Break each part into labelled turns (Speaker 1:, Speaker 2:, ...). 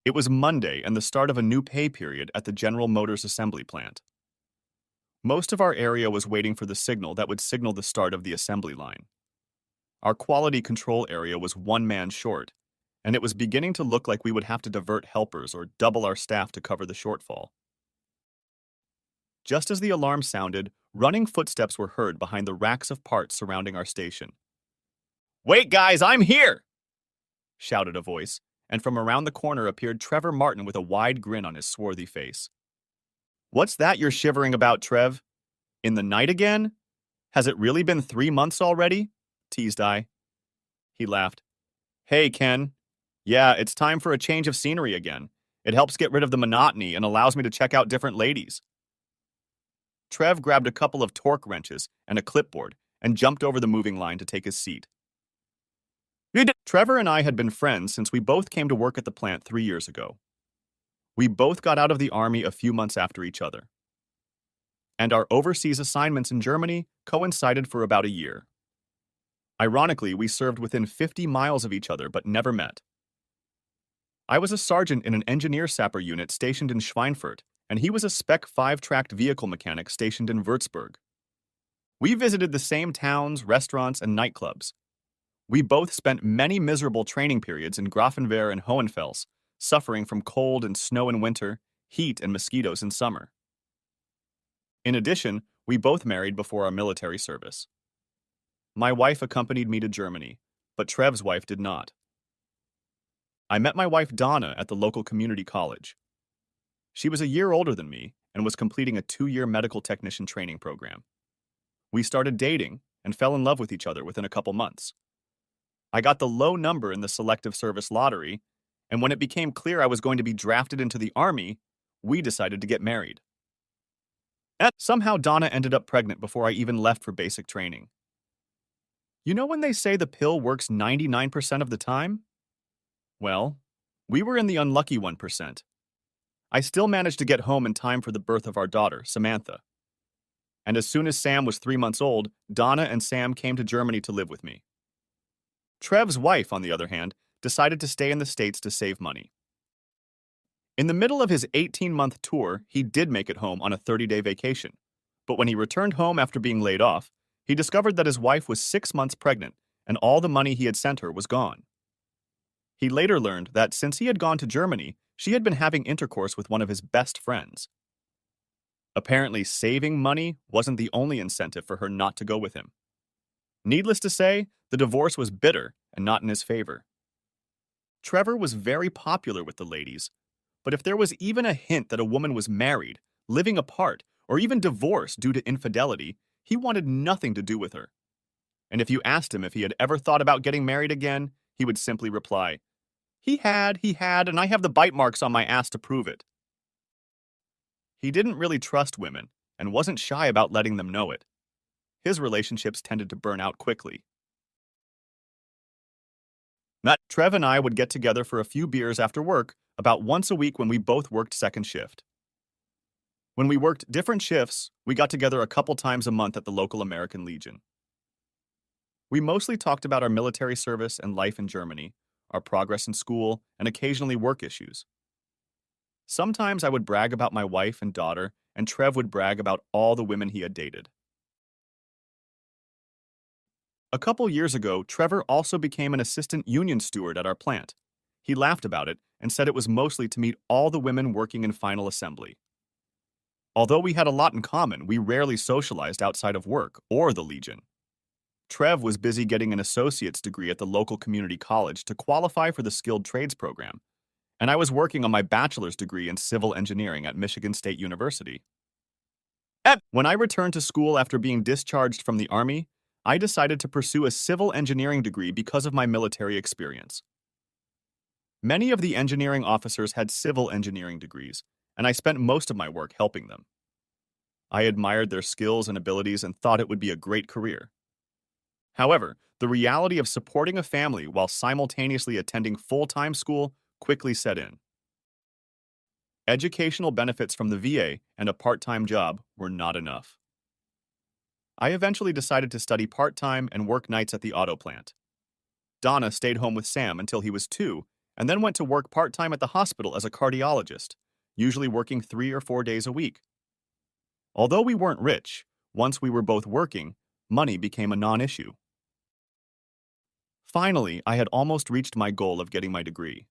Speaker 1: It was Monday and the start of a new pay period at the General Motors assembly plant. Most of our area was waiting for the signal that would signal the start of the assembly line. Our quality control area was one man short, and it was beginning to look like we would have to divert helpers or double our staff to cover the shortfall. Just as the alarm sounded, running footsteps were heard behind the racks of parts surrounding our station. "Wait, guys, I'm here!" shouted a voice, and from around the corner appeared Trevor Martin with a wide grin on his swarthy face. "What's that you're shivering about, Trev? In the night again? Has it really been 3 months already?" teased I. He laughed. "Hey, Ken. Yeah, it's time for a change of scenery again. It helps get rid of the monotony and allows me to check out different ladies." Trev grabbed a couple of torque wrenches and a clipboard and jumped over the moving line to take his seat. Trevor and I had been friends since we both came to work at the plant 3 years ago. We both got out of the Army a few months after each other. And our overseas assignments in Germany coincided for about a year. Ironically, we served within 50 miles of each other but never met. I was a sergeant in an engineer sapper unit stationed in Schweinfurt, and he was a Spec 5-tracked vehicle mechanic stationed in Würzburg. We visited the same towns, restaurants, and nightclubs. We both spent many miserable training periods in Grafenwehr and Hohenfels, suffering from cold and snow in winter, heat and mosquitoes in summer. In addition, we both married before our military service. My wife accompanied me to Germany, but Trev's wife did not. I met my wife Donna at the local community college. She was a year older than me and was completing a 2-year medical technician training program. We started dating and fell in love with each other within a couple months. I got the low number in the selective service lottery, and when it became clear I was going to be drafted into the Army, we decided to get married. And somehow Donna ended up pregnant before I even left for basic training. You know when they say the pill works 99% of the time? Well, we were in the unlucky 1%. I still managed to get home in time for the birth of our daughter, Samantha. And as soon as Sam was 3 months old, Donna and Sam came to Germany to live with me. Trev's wife, on the other hand, decided to stay in the States to save money. In the middle of his 18-month tour, he did make it home on a 30-day vacation. But when he returned home after being laid off, he discovered that his wife was 6 months pregnant and all the money he had sent her was gone. He later learned that since he had gone to Germany, she had been having intercourse with one of his best friends. Apparently, saving money wasn't the only incentive for her not to go with him. Needless to say, the divorce was bitter and not in his favor. Trevor was very popular with the ladies, but if there was even a hint that a woman was married, living apart, or even divorced due to infidelity, he wanted nothing to do with her. And if you asked him if he had ever thought about getting married again, he would simply reply, he had, and I have the bite marks on my ass to prove it." He didn't really trust women and wasn't shy about letting them know it. His relationships tended to burn out quickly. Trev and I would get together for a few beers after work about once a week when we both worked second shift. When we worked different shifts, we got together a couple times a month at the local American Legion. We mostly talked about our military service and life in Germany, our progress in school, and occasionally work issues. Sometimes I would brag about my wife and daughter, and Trev would brag about all the women he had dated. A couple years ago, Trevor also became an assistant union steward at our plant. He laughed about it and said it was mostly to meet all the women working in final assembly. Although we had a lot in common, we rarely socialized outside of work or the Legion. Trev was busy getting an associate's degree at the local community college to qualify for the skilled trades program, and I was working on my bachelor's degree in civil engineering at Michigan State University. When I returned to school after being discharged from the Army, I decided to pursue a civil engineering degree because of my military experience. Many of the engineering officers had civil engineering degrees, and I spent most of my work helping them. I admired their skills and abilities and thought it would be a great career. However, the reality of supporting a family while simultaneously attending full-time school quickly set in. Educational benefits from the VA and a part-time job were not enough. I eventually decided to study part-time and work nights at the auto plant. Donna stayed home with Sam until he was 2, and then went to work part-time at the hospital as a cardiologist, usually working 3 or 4 days a week. Although we weren't rich, once we were both working, money became a non-issue. Finally, I had almost reached my goal of getting my degree.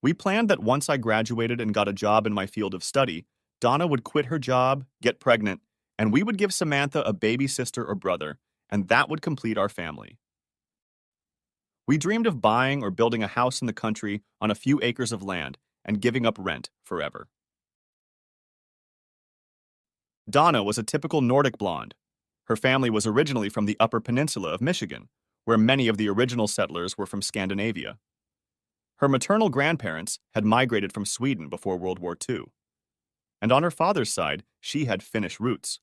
Speaker 1: We planned that once I graduated and got a job in my field of study, Donna would quit her job, get pregnant, and we would give Samantha a baby sister or brother, and that would complete our family. We dreamed of buying or building a house in the country on a few acres of land and giving up rent forever. Donna was a typical Nordic blonde. Her family was originally from the Upper Peninsula of Michigan, where many of the original settlers were from Scandinavia. Her maternal grandparents had migrated from Sweden before World War II, and on her father's side, she had Finnish roots.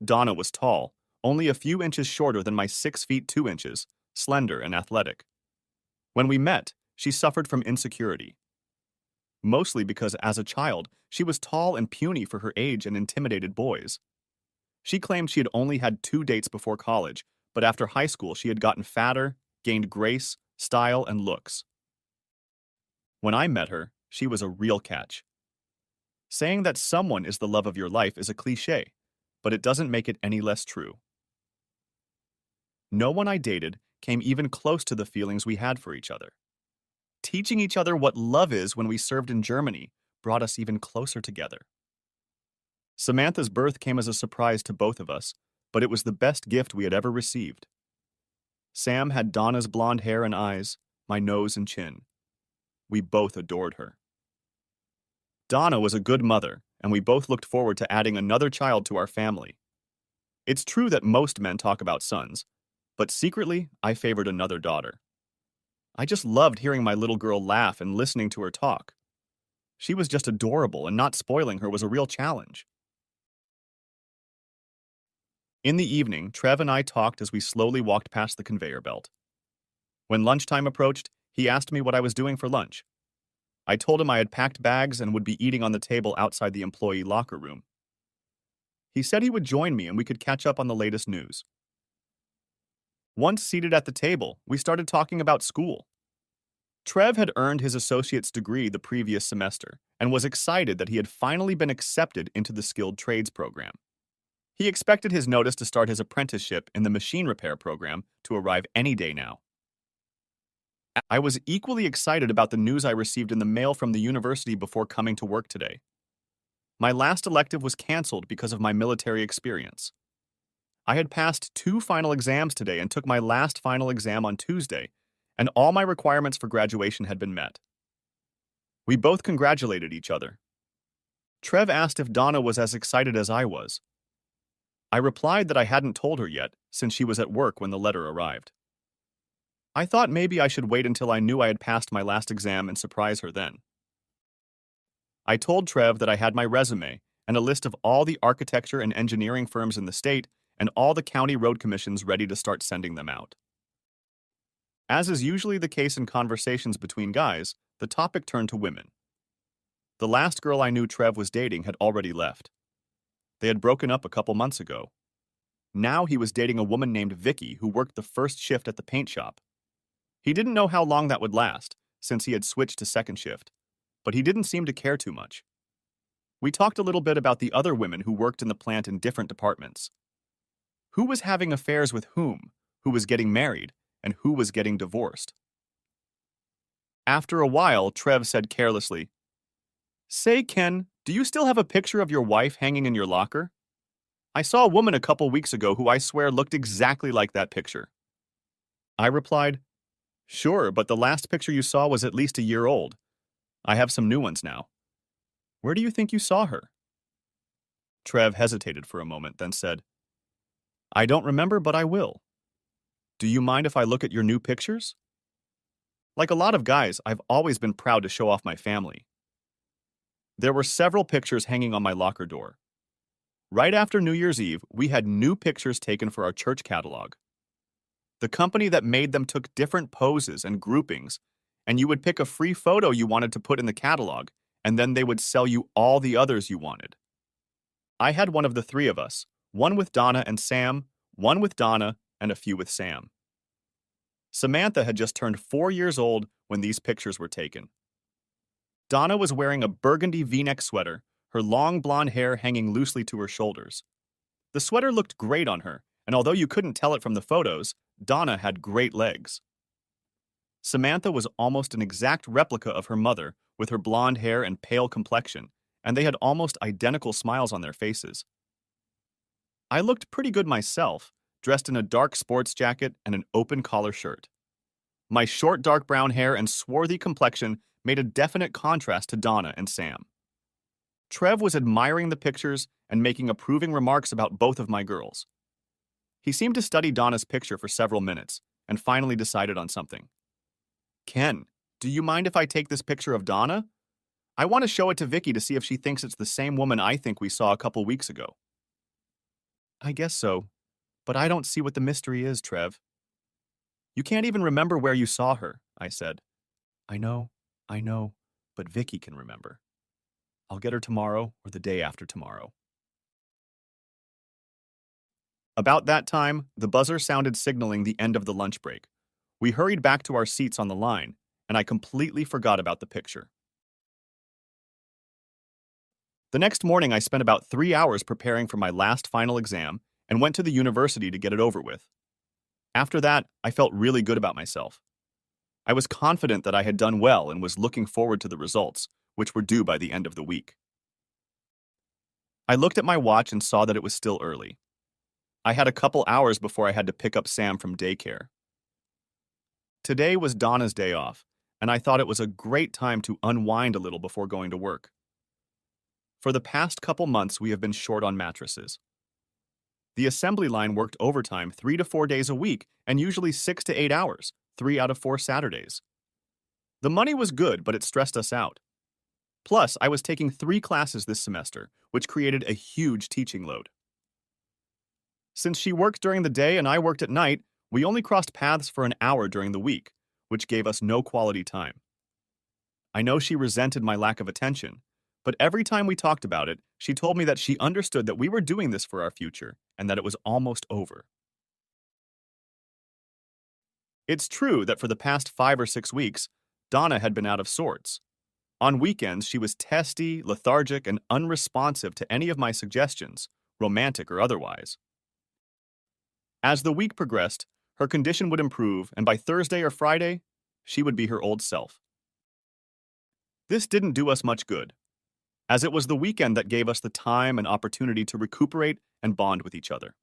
Speaker 1: Donna was tall, only a few inches shorter than my 6 feet 2 inches, slender and athletic. When we met, she suffered from insecurity, mostly because as a child, she was tall and puny for her age and intimidated boys. She claimed she had only had 2 dates before college, but after high school she had gotten fatter, gained grace, style, and looks. When I met her, she was a real catch. Saying that someone is the love of your life is a cliché, but it doesn't make it any less true. No one I dated came even close to the feelings we had for each other. Teaching each other what love is when we served in Germany brought us even closer together. Samantha's birth came as a surprise to both of us, but it was the best gift we had ever received. Sam had Donna's blonde hair and eyes, my nose and chin. We both adored her. Donna was a good mother, and we both looked forward to adding another child to our family. It's true that most men talk about sons, but secretly, I favored another daughter. I just loved hearing my little girl laugh and listening to her talk. She was just adorable, and not spoiling her was a real challenge. In the evening, Trev and I talked as we slowly walked past the conveyor belt. When lunchtime approached, he asked me what I was doing for lunch. I told him I had packed bags and would be eating on the table outside the employee locker room. He said he would join me and we could catch up on the latest news. Once seated at the table, we started talking about school. Trev had earned his associate's degree the previous semester and was excited that he had finally been accepted into the skilled trades program. He expected his notice to start his apprenticeship in the machine repair program to arrive any day now. I was equally excited about the news I received in the mail from the university before coming to work today. My last elective was canceled because of my military experience. I had passed 2 final exams today and took my last final exam on Tuesday, and all my requirements for graduation had been met. We both congratulated each other. Trev asked if Donna was as excited as I was. I replied that I hadn't told her yet, since she was at work when the letter arrived. I thought maybe I should wait until I knew I had passed my last exam and surprise her then. I told Trev that I had my resume and a list of all the architecture and engineering firms in the state and all the county road commissions ready to start sending them out. As is usually the case in conversations between guys, the topic turned to women. The last girl I knew Trev was dating had already left. They had broken up a couple months ago. Now he was dating a woman named Vicky who worked the first shift at the paint shop. He didn't know how long that would last, since he had switched to second shift, but he didn't seem to care too much. We talked a little bit about the other women who worked in the plant in different departments. Who was having affairs with whom, who was getting married, and who was getting divorced. After a while, Trev said carelessly, "Say, Ken, do you still have a picture of your wife hanging in your locker? I saw a woman a couple weeks ago who I swear looked exactly like that picture." I replied, "Sure, but the last picture you saw was at least a year old. I have some new ones now. Where do you think you saw her?" Trev hesitated for a moment, then said, "I don't remember, but I will. Do you mind if I look at your new pictures?" Like a lot of guys, I've always been proud to show off my family. There were several pictures hanging on my locker door. Right after New Year's Eve, we had new pictures taken for our church catalog. The company that made them took different poses and groupings, and you would pick a free photo you wanted to put in the catalog, and then they would sell you all the others you wanted. I had one of the 3 of us, one with Donna and Sam, one with Donna, and a few with Sam. Samantha had just turned 4 years old when these pictures were taken. Donna was wearing a burgundy v-neck sweater, her long blonde hair hanging loosely to her shoulders. The sweater looked great on her, and although you couldn't tell it from the photos, Donna had great legs. Samantha was almost an exact replica of her mother, with her blonde hair and pale complexion, and they had almost identical smiles on their faces. I looked pretty good myself, dressed in a dark sports jacket and an open collar shirt. My short dark brown hair and swarthy complexion made a definite contrast to Donna and Sam. Trev was admiring the pictures and making approving remarks about both of my girls. He seemed to study Donna's picture for several minutes and finally decided on something. Ken, do you mind if I take this picture of Donna? I want to show it to Vicky to see if she thinks it's the same woman I think we saw a couple weeks ago. I guess so, but I don't see what the mystery is, Trev. You can't even remember where you saw her, I said. I know, but Vicky can remember. I'll get her tomorrow or the day after tomorrow. About that time, the buzzer sounded signaling the end of the lunch break. We hurried back to our seats on the line, and I completely forgot about the picture. The next morning, I spent about 3 hours preparing for my last final exam and went to the university to get it over with. After that, I felt really good about myself. I was confident that I had done well and was looking forward to the results, which were due by the end of the week. I looked at my watch and saw that it was still early. I had a couple hours before I had to pick up Sam from daycare. Today was Donna's day off, and I thought it was a great time to unwind a little before going to work. For the past couple months, we have been short on mattresses. The assembly line worked overtime 3 to 4 days a week and usually 6 to 8 hours, 3 out of 4 Saturdays. The money was good, but it stressed us out. Plus, I was taking 3 classes this semester, which created a huge teaching load. Since she worked during the day and I worked at night, we only crossed paths for an hour during the week, which gave us no quality time. I know she resented my lack of attention, but every time we talked about it, she told me that she understood that we were doing this for our future and that it was almost over. It's true that for the past 5 or 6 weeks, Donna had been out of sorts. On weekends, she was testy, lethargic, and unresponsive to any of my suggestions, romantic or otherwise. As the week progressed, her condition would improve, and by Thursday or Friday, she would be her old self. This didn't do us much good, as it was the weekend that gave us the time and opportunity to recuperate and bond with each other.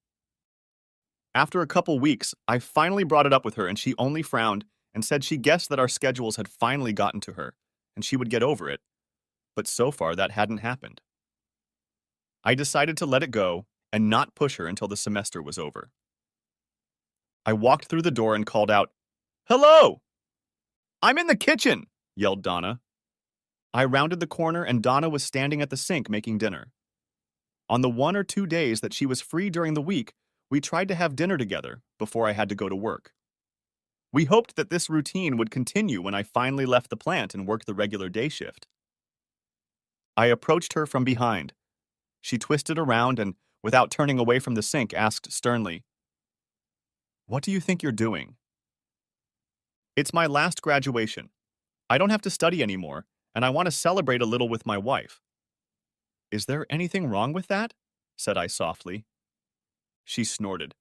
Speaker 1: After a couple weeks, I finally brought it up with her and she only frowned and said she guessed that our schedules had finally gotten to her and she would get over it, but so far that hadn't happened. I decided to let it go and not push her until the semester was over. I walked through the door and called out, "Hello! I'm in the kitchen!" yelled Donna. I rounded the corner and Donna was standing at the sink making dinner. On the 1 or 2 days that she was free during the week, we tried to have dinner together before I had to go to work. We hoped that this routine would continue when I finally left the plant and worked the regular day shift. I approached her from behind. She twisted around and, without turning away from the sink, asked sternly, "What do you think you're doing?" "It's my last graduation. I don't have to study anymore, and I want to celebrate a little with my wife." "Is there anything wrong with that?" said I softly. She snorted.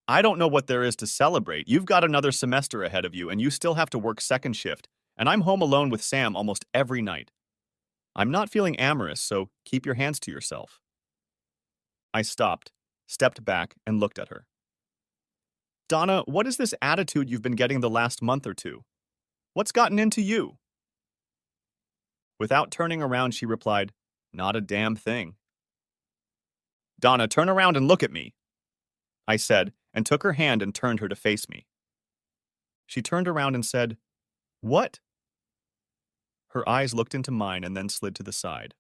Speaker 1: "I don't know what there is to celebrate. You've got another semester ahead of you, and you still have to work second shift, and I'm home alone with Sam almost every night. I'm not feeling amorous, so keep your hands to yourself." I stopped, stepped back, and looked at her. "Donna, what is this attitude you've been getting the last month or two? What's gotten into you?" Without turning around, she replied, "Not a damn thing." "Donna, turn around and look at me," I said, and took her hand and turned her to face me. She turned around and said, "What?" Her eyes looked into mine and then slid to the side.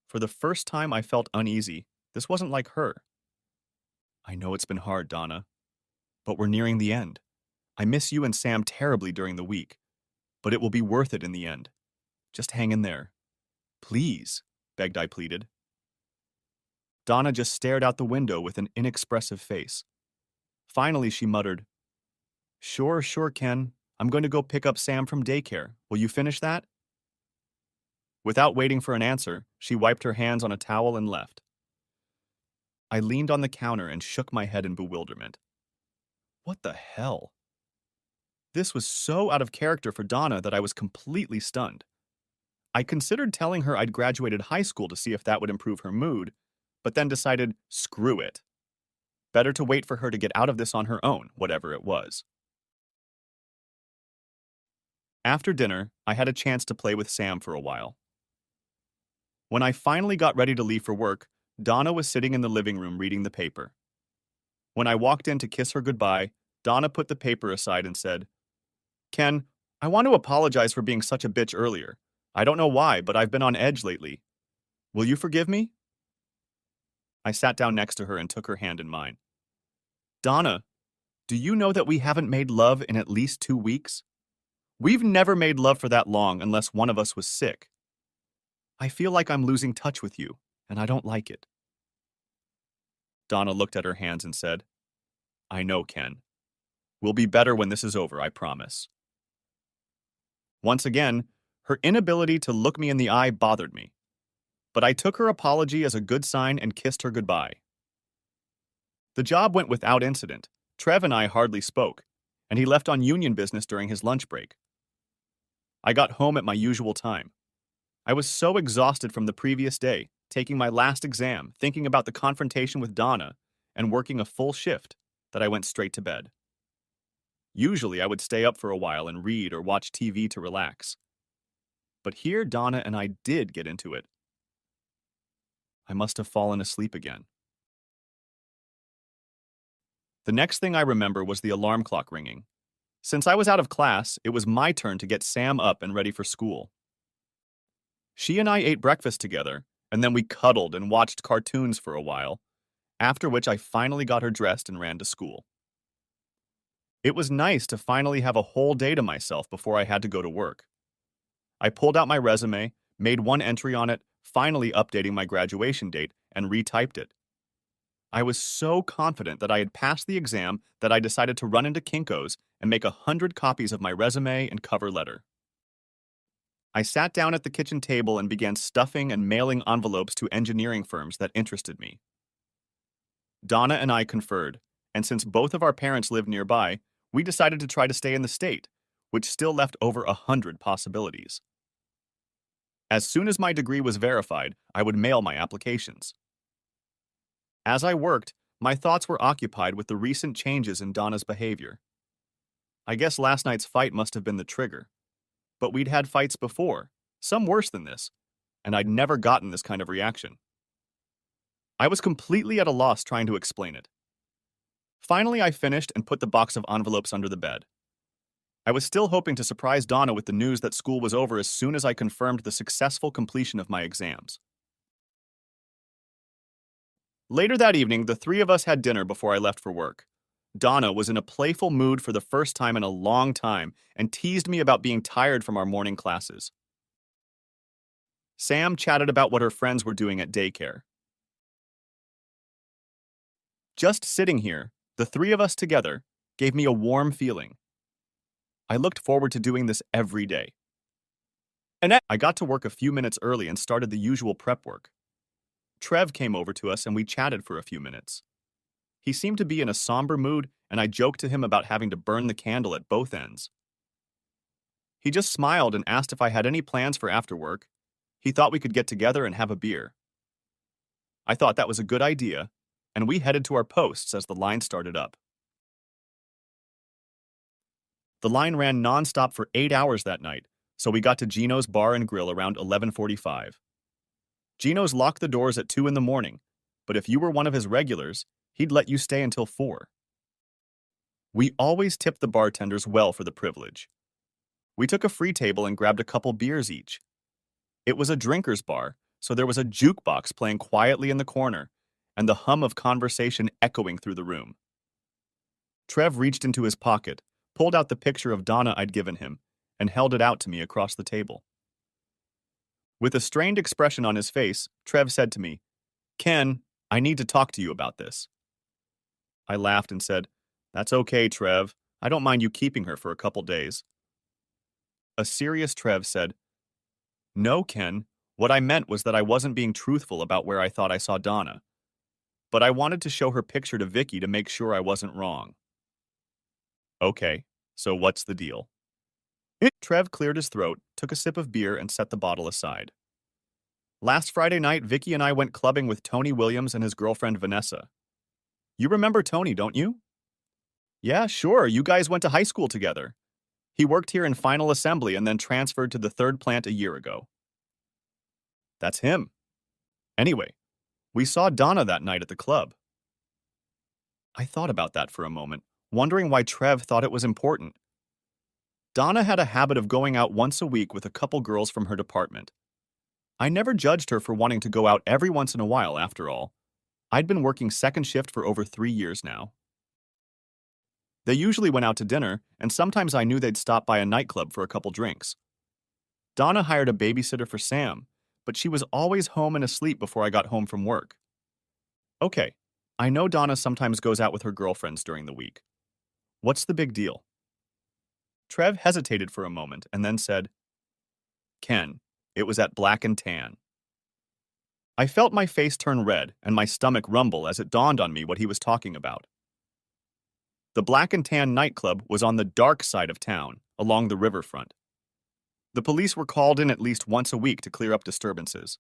Speaker 1: For the first time, I felt uneasy. This wasn't like her. "I know it's been hard, Donna, but we're nearing the end. I miss you and Sam terribly during the week, but it will be worth it in the end. Just hang in there. Please," begged I pleaded. Donna just stared out the window with an inexpressive face. Finally, she muttered, Sure, sure, Ken. I'm going to go pick up Sam from daycare. Will you finish that? Without waiting for an answer, she wiped her hands on a towel and left. I leaned on the counter and shook my head in bewilderment. What the hell? This was so out of character for Donna that I was completely stunned. I considered telling her I'd graduated high school to see if that would improve her mood, but then decided, screw it. Better to wait for her to get out of this on her own, whatever it was. After dinner, I had a chance to play with Sam for a while. When I finally got ready to leave for work, Donna was sitting in the living room reading the paper. When I walked in to kiss her goodbye, Donna put the paper aside and said, Ken, I want to apologize for being such a bitch earlier. I don't know why, but I've been on edge lately. Will you forgive me? I sat down next to her and took her hand in mine. Donna, do you know that we haven't made love in at least 2 weeks? We've never made love for that long unless one of us was sick. I feel like I'm losing touch with you, and I don't like it. Donna looked at her hands and said, I know, Ken. We'll be better when this is over, I promise. Once again, her inability to look me in the eye bothered me, but I took her apology as a good sign and kissed her goodbye. The job went without incident. Trev and I hardly spoke, and he left on union business during his lunch break. I got home at my usual time. I was so exhausted from the previous day, taking my last exam, thinking about the confrontation with Donna, and working a full shift, that I went straight to bed. Usually, I would stay up for a while and read or watch TV to relax. But here, Donna and I did get into it. I must have fallen asleep again. The next thing I remember was the alarm clock ringing. Since I was out of class, it was my turn to get Sam up and ready for school. She and I ate breakfast together, and then we cuddled and watched cartoons for a while, after which I finally got her dressed and ran to school. It was nice to finally have a whole day to myself before I had to go to work. I pulled out my resume, made one entry on it, finally updating my graduation date, and retyped it. I was so confident that I had passed the exam that I decided to run into Kinko's and make 100 copies of my resume and cover letter. I sat down at the kitchen table and began stuffing and mailing envelopes to engineering firms that interested me. Donna and I conferred, and since both of our parents lived nearby, we decided to try to stay in the state, which still left over 100 possibilities. As soon as my degree was verified, I would mail my applications. As I worked, my thoughts were occupied with the recent changes in Donna's behavior. I guess last night's fight must have been the trigger. But we'd had fights before, some worse than this, and I'd never gotten this kind of reaction. I was completely at a loss trying to explain it. Finally, I finished and put the box of envelopes under the bed. I was still hoping to surprise Donna with the news that school was over as soon as I confirmed the successful completion of my exams. Later that evening, the three of us had dinner before I left for work. Donna was in a playful mood for the first time in a long time and teased me about being tired from our morning classes. Sam chatted about what her friends were doing at daycare. Just sitting here, the three of us together, gave me a warm feeling. I looked forward to doing this every day. And I got to work a few minutes early and started the usual prep work. Trev came over to us and we chatted for a few minutes. He seemed to be in a somber mood, and I joked to him about having to burn the candle at both ends. He just smiled and asked if I had any plans for after work. He thought we could get together and have a beer. I thought that was a good idea, and we headed to our posts as the line started up. The line ran nonstop for 8 hours that night, so we got to Gino's Bar and Grill around 11:45. Gino's locked the doors at 2 in the morning, but if you were one of his regulars, he'd let you stay until 4. We always tipped the bartenders well for the privilege. We took a free table and grabbed a couple beers each. It was a drinker's bar, so there was a jukebox playing quietly in the corner, and the hum of conversation echoing through the room. Trev reached into his pocket, pulled out the picture of Donna I'd given him, and held it out to me across the table. With a strained expression on his face, Trev said to me, "Ken, I need to talk to you about this." I laughed and said, "That's okay, Trev. I don't mind you keeping her for a couple days. A serious Trev said, No, Ken. What I meant was that I wasn't being truthful about where I thought I saw Donna, but I wanted to show her picture to Vicky to make sure I wasn't wrong. Okay, so what's the deal? Trev cleared his throat, took a sip of beer, and set the bottle aside. Last Friday night, Vicky and I went clubbing with Tony Williams and his girlfriend Vanessa. You remember Tony, don't you? Yeah, sure. You guys went to high school together. He worked here in final assembly and then transferred to the third plant a year ago. That's him. Anyway, we saw Donna that night at the club. I thought about that for a moment, wondering why Trev thought it was important. Donna had a habit of going out once a week with a couple girls from her department. I never judged her for wanting to go out every once in a while, after all. I'd been working second shift for over 3 years now. They usually went out to dinner, and sometimes I knew they'd stop by a nightclub for a couple drinks. Donna hired a babysitter for Sam, but she was always home and asleep before I got home from work. Okay, I know Donna sometimes goes out with her girlfriends during the week. What's the big deal? Trev hesitated for a moment and then said, Ken, it was at Black and Tan. I felt my face turn red and my stomach rumble as it dawned on me what he was talking about. The Black and Tan nightclub was on the dark side of town, along the riverfront. The police were called in at least once a week to clear up disturbances.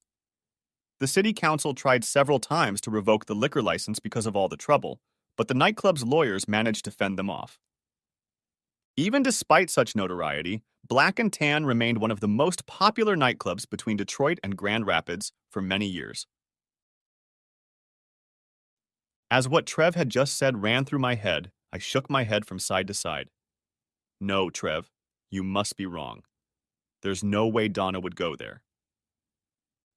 Speaker 1: The city council tried several times to revoke the liquor license because of all the trouble, but the nightclub's lawyers managed to fend them off. Even despite such notoriety, Black and Tan remained one of the most popular nightclubs between Detroit and Grand Rapids for many years. As what Trev had just said ran through my head, I shook my head from side to side. No, Trev, you must be wrong. There's no way Donna would go there.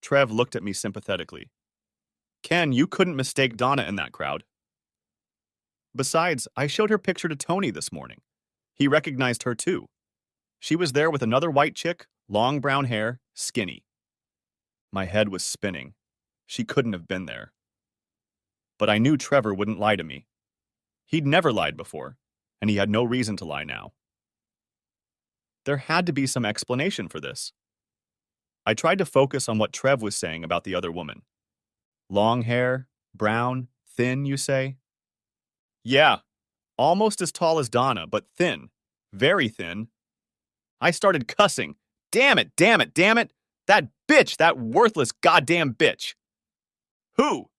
Speaker 1: Trev looked at me sympathetically. Ken, you couldn't mistake Donna in that crowd. Besides, I showed her picture to Tony this morning. He recognized her too. She was there with another white chick, long brown hair, skinny. My head was spinning. She couldn't have been there. But I knew Trevor wouldn't lie to me. He'd never lied before, and he had no reason to lie now. There had to be some explanation for this. I tried to focus on what Trev was saying about the other woman. Long hair, brown, thin, you say? Yeah, almost as tall as Donna, but thin. Very thin. I started cussing. Damn it, damn it, damn it! That bitch, that worthless goddamn bitch! Who?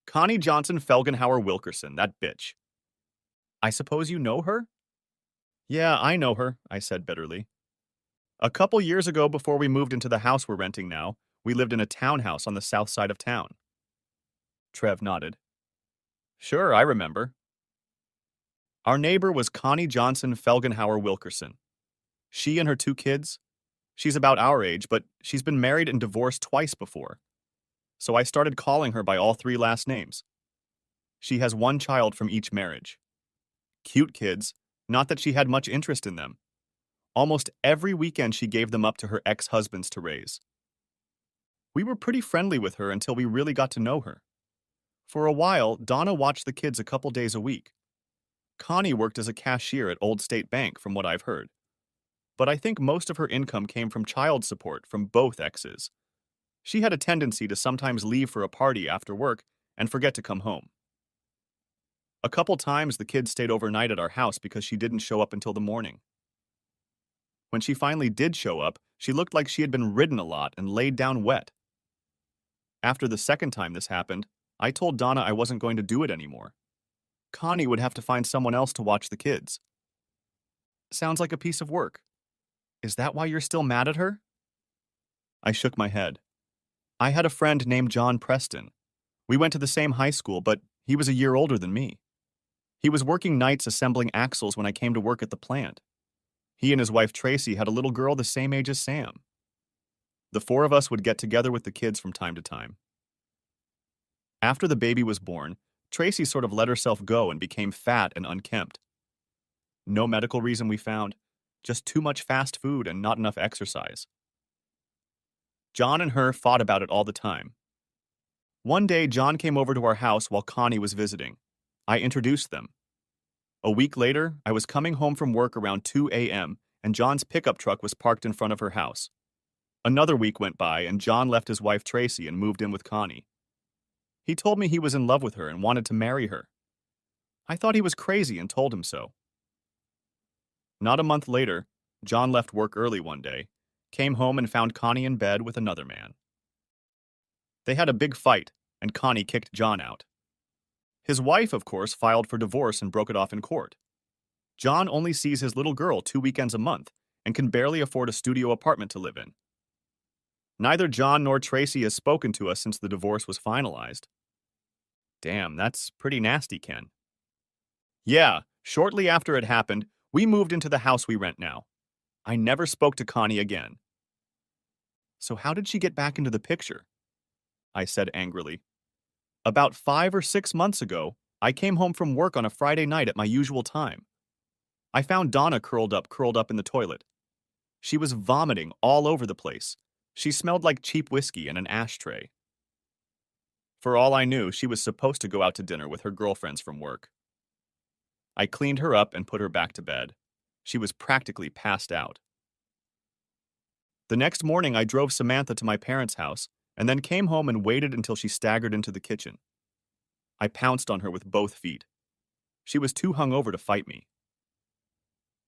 Speaker 1: Connie Johnson Felgenhauer Wilkerson, that bitch. I suppose you know her? Yeah, I know her, I said bitterly. A couple years ago, before we moved into the house we're renting now, we lived in a townhouse on the south side of town. Trev nodded. Sure, I remember. Our neighbor was Connie Johnson Felgenhauer Wilkerson. She and her 2 kids. She's about our age, but she's been married and divorced twice before. So I started calling her by all 3 last names. She has 1 child from each marriage. Cute kids, not that she had much interest in them. Almost every weekend she gave them up to her ex-husbands to raise. We were pretty friendly with her until we really got to know her. For a while, Donna watched the kids a couple days a week. Connie worked as a cashier at Old State Bank, from what I've heard. But I think most of her income came from child support from both exes. She had a tendency to sometimes leave for a party after work and forget to come home. A couple times the kids stayed overnight at our house because she didn't show up until the morning. When she finally did show up, she looked like she had been ridden a lot and laid down wet. After the second time this happened, I told Donna I wasn't going to do it anymore. Connie would have to find someone else to watch the kids. Sounds like a piece of work. Is that why you're still mad at her? I shook my head. I had a friend named John Preston. We went to the same high school, but he was a year older than me. He was working nights assembling axles when I came to work at the plant. He and his wife Tracy had a little girl the same age as Sam. The 4 of us would get together with the kids from time to time. After the baby was born, Tracy sort of let herself go and became fat and unkempt. No medical reason we found, just too much fast food and not enough exercise. John and her fought about it all the time. One day, John came over to our house while Connie was visiting. I introduced them. A week later, I was coming home from work around 2 a.m., and John's pickup truck was parked in front of her house. Another week went by, and John left his wife Tracy and moved in with Connie. He told me he was in love with her and wanted to marry her. I thought he was crazy and told him so. Not a month later, John left work early one day, came home and found Connie in bed with another man. They had a big fight, and Connie kicked John out. His wife, of course, filed for divorce and broke it off in court. John only sees his little girl 2 weekends a month and can barely afford a studio apartment to live in. Neither John nor Tracy has spoken to us since the divorce was finalized. Damn, that's pretty nasty, Ken. Yeah, shortly after it happened, we moved into the house we rent now. I never spoke to Connie again. So how did she get back into the picture? I said angrily. About 5 or 6 months ago, I came home from work on a Friday night at my usual time. I found Donna curled up in the toilet. She was vomiting all over the place. She smelled like cheap whiskey and an ashtray. For all I knew, she was supposed to go out to dinner with her girlfriends from work. I cleaned her up and put her back to bed. She was practically passed out. The next morning, I drove Samantha to my parents' house and then came home and waited until she staggered into the kitchen. I pounced on her with both feet. She was too hungover to fight me.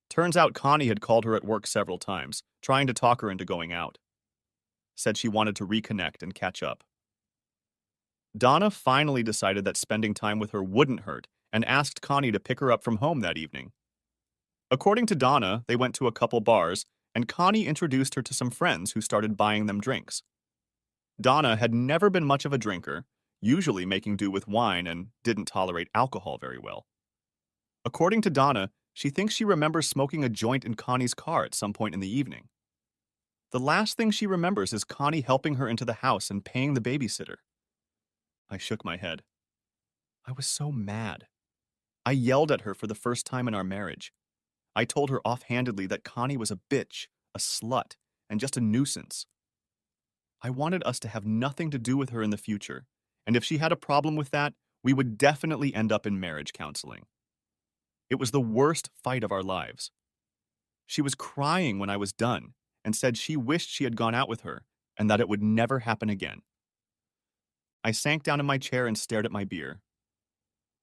Speaker 1: Turns out Connie had called her at work several times, trying to talk her into going out. Said she wanted to reconnect and catch up. Donna finally decided that spending time with her wouldn't hurt and asked Connie to pick her up from home that evening. According to Donna, they went to a couple bars, and Connie introduced her to some friends who started buying them drinks. Donna had never been much of a drinker, usually making do with wine, and didn't tolerate alcohol very well. According to Donna, she thinks she remembers smoking a joint in Connie's car at some point in the evening. The last thing she remembers is Connie helping her into the house and paying the babysitter. I shook my head. I was so mad. I yelled at her for the first time in our marriage. I told her offhandedly that Connie was a bitch, a slut, and just a nuisance. I wanted us to have nothing to do with her in the future, and if she had a problem with that, we would definitely end up in marriage counseling. It was the worst fight of our lives. She was crying when I was done and said she wished she had gone out with her and that it would never happen again. I sank down in my chair and stared at my beer.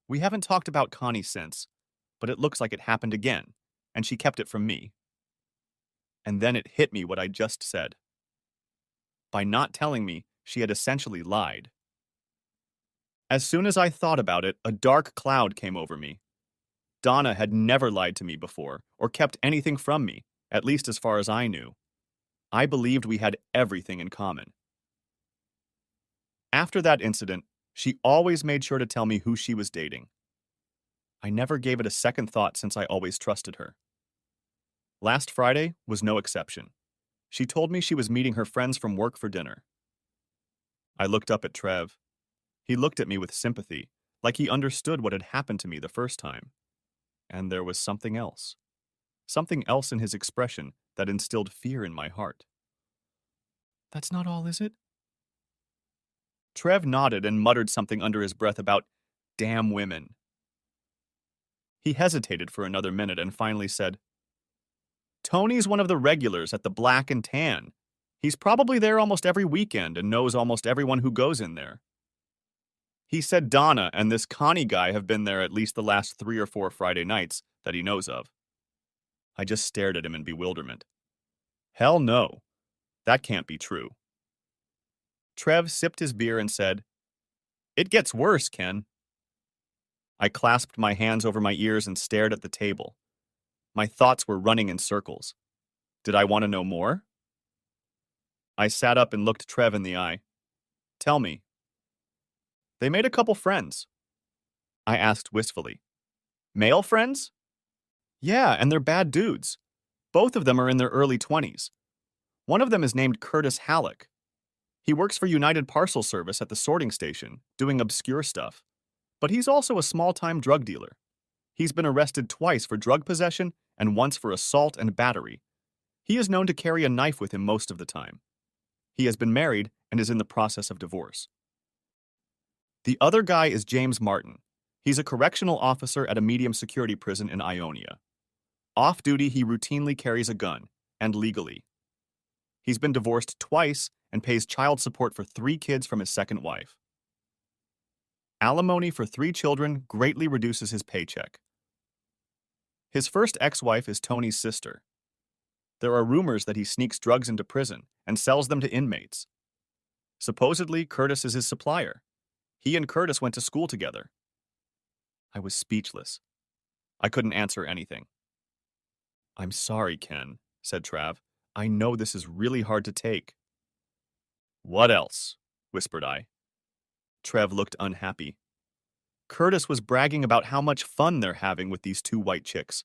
Speaker 1: We haven't talked about Connie since, but it looks like it happened again, and she kept it from me. And then it hit me what I just said. By not telling me, she had essentially lied. As soon as I thought about it, a dark cloud came over me. Donna had never lied to me before, or kept anything from me, at least as far as I knew. I believed we had everything in common. After that incident, she always made sure to tell me who she was dating. I never gave it a second thought since I always trusted her. Last Friday was no exception. She told me she was meeting her friends from work for dinner. I looked up at Trev. He looked at me with sympathy, like he understood what had happened to me the first time. And there was something else in his expression that instilled fear in my heart. That's not all, is it? Trev nodded and muttered something under his breath about damn women. He hesitated for another minute and finally said, Tony's one of the regulars at the Black and Tan. He's probably there almost every weekend and knows almost everyone who goes in there. He said Donna and this Connie guy have been there at least the last 3 or 4 Friday nights that he knows of. I just stared at him in bewilderment. Hell no. That can't be true. Trev sipped his beer and said, It gets worse, Ken. I clasped my hands over my ears and stared at the table. My thoughts were running in circles. Did I want to know more? I sat up and looked Trev in the eye. Tell me. They made a couple friends. I asked wistfully. Male friends? Yeah, and they're bad dudes. Both of them are in their early 20s. One of them is named Curtis Halleck. He works for United Parcel Service at the sorting station, doing obscure stuff. But he's also a small-time drug dealer. He's been arrested twice for drug possession and once for assault and battery. He is known to carry a knife with him most of the time. He has been married and is in the process of divorce. The other guy is James Martin. He's a correctional officer at a medium security prison in Ionia. Off duty, he routinely carries a gun, and legally. He's been divorced twice and pays child support for 3 kids from his second wife. Alimony for 3 children greatly reduces his paycheck. His first ex-wife is Tony's sister. There are rumors that he sneaks drugs into prison and sells them to inmates. Supposedly, Curtis is his supplier. He and Curtis went to school together. I was speechless. I couldn't answer anything. "I'm sorry, Ken," said Trav. "I know this is really hard to take." "What else?" whispered I. Trev looked unhappy. Curtis was bragging about how much fun they're having with these 2 white chicks,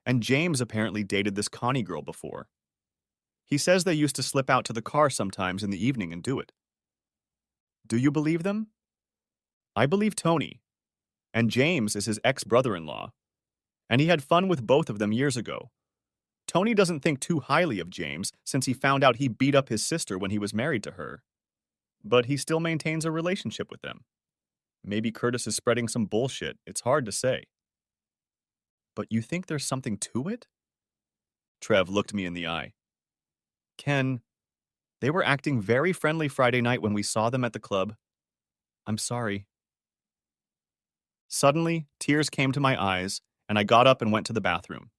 Speaker 1: and James apparently dated this Connie girl before. He says they used to slip out to the car sometimes in the evening and do it. Do you believe them? I believe Tony, and James is his ex-brother-in-law, and he had fun with both of them years ago. Tony doesn't think too highly of James since he found out he beat up his sister when he was married to her, but he still maintains a relationship with them. Maybe Curtis is spreading some bullshit, it's hard to say. But you think there's something to it? Trev looked me in the eye. Ken, they were acting very friendly Friday night when we saw them at the club. I'm sorry. Suddenly, tears came to my eyes, and I got up and went to the bathroom.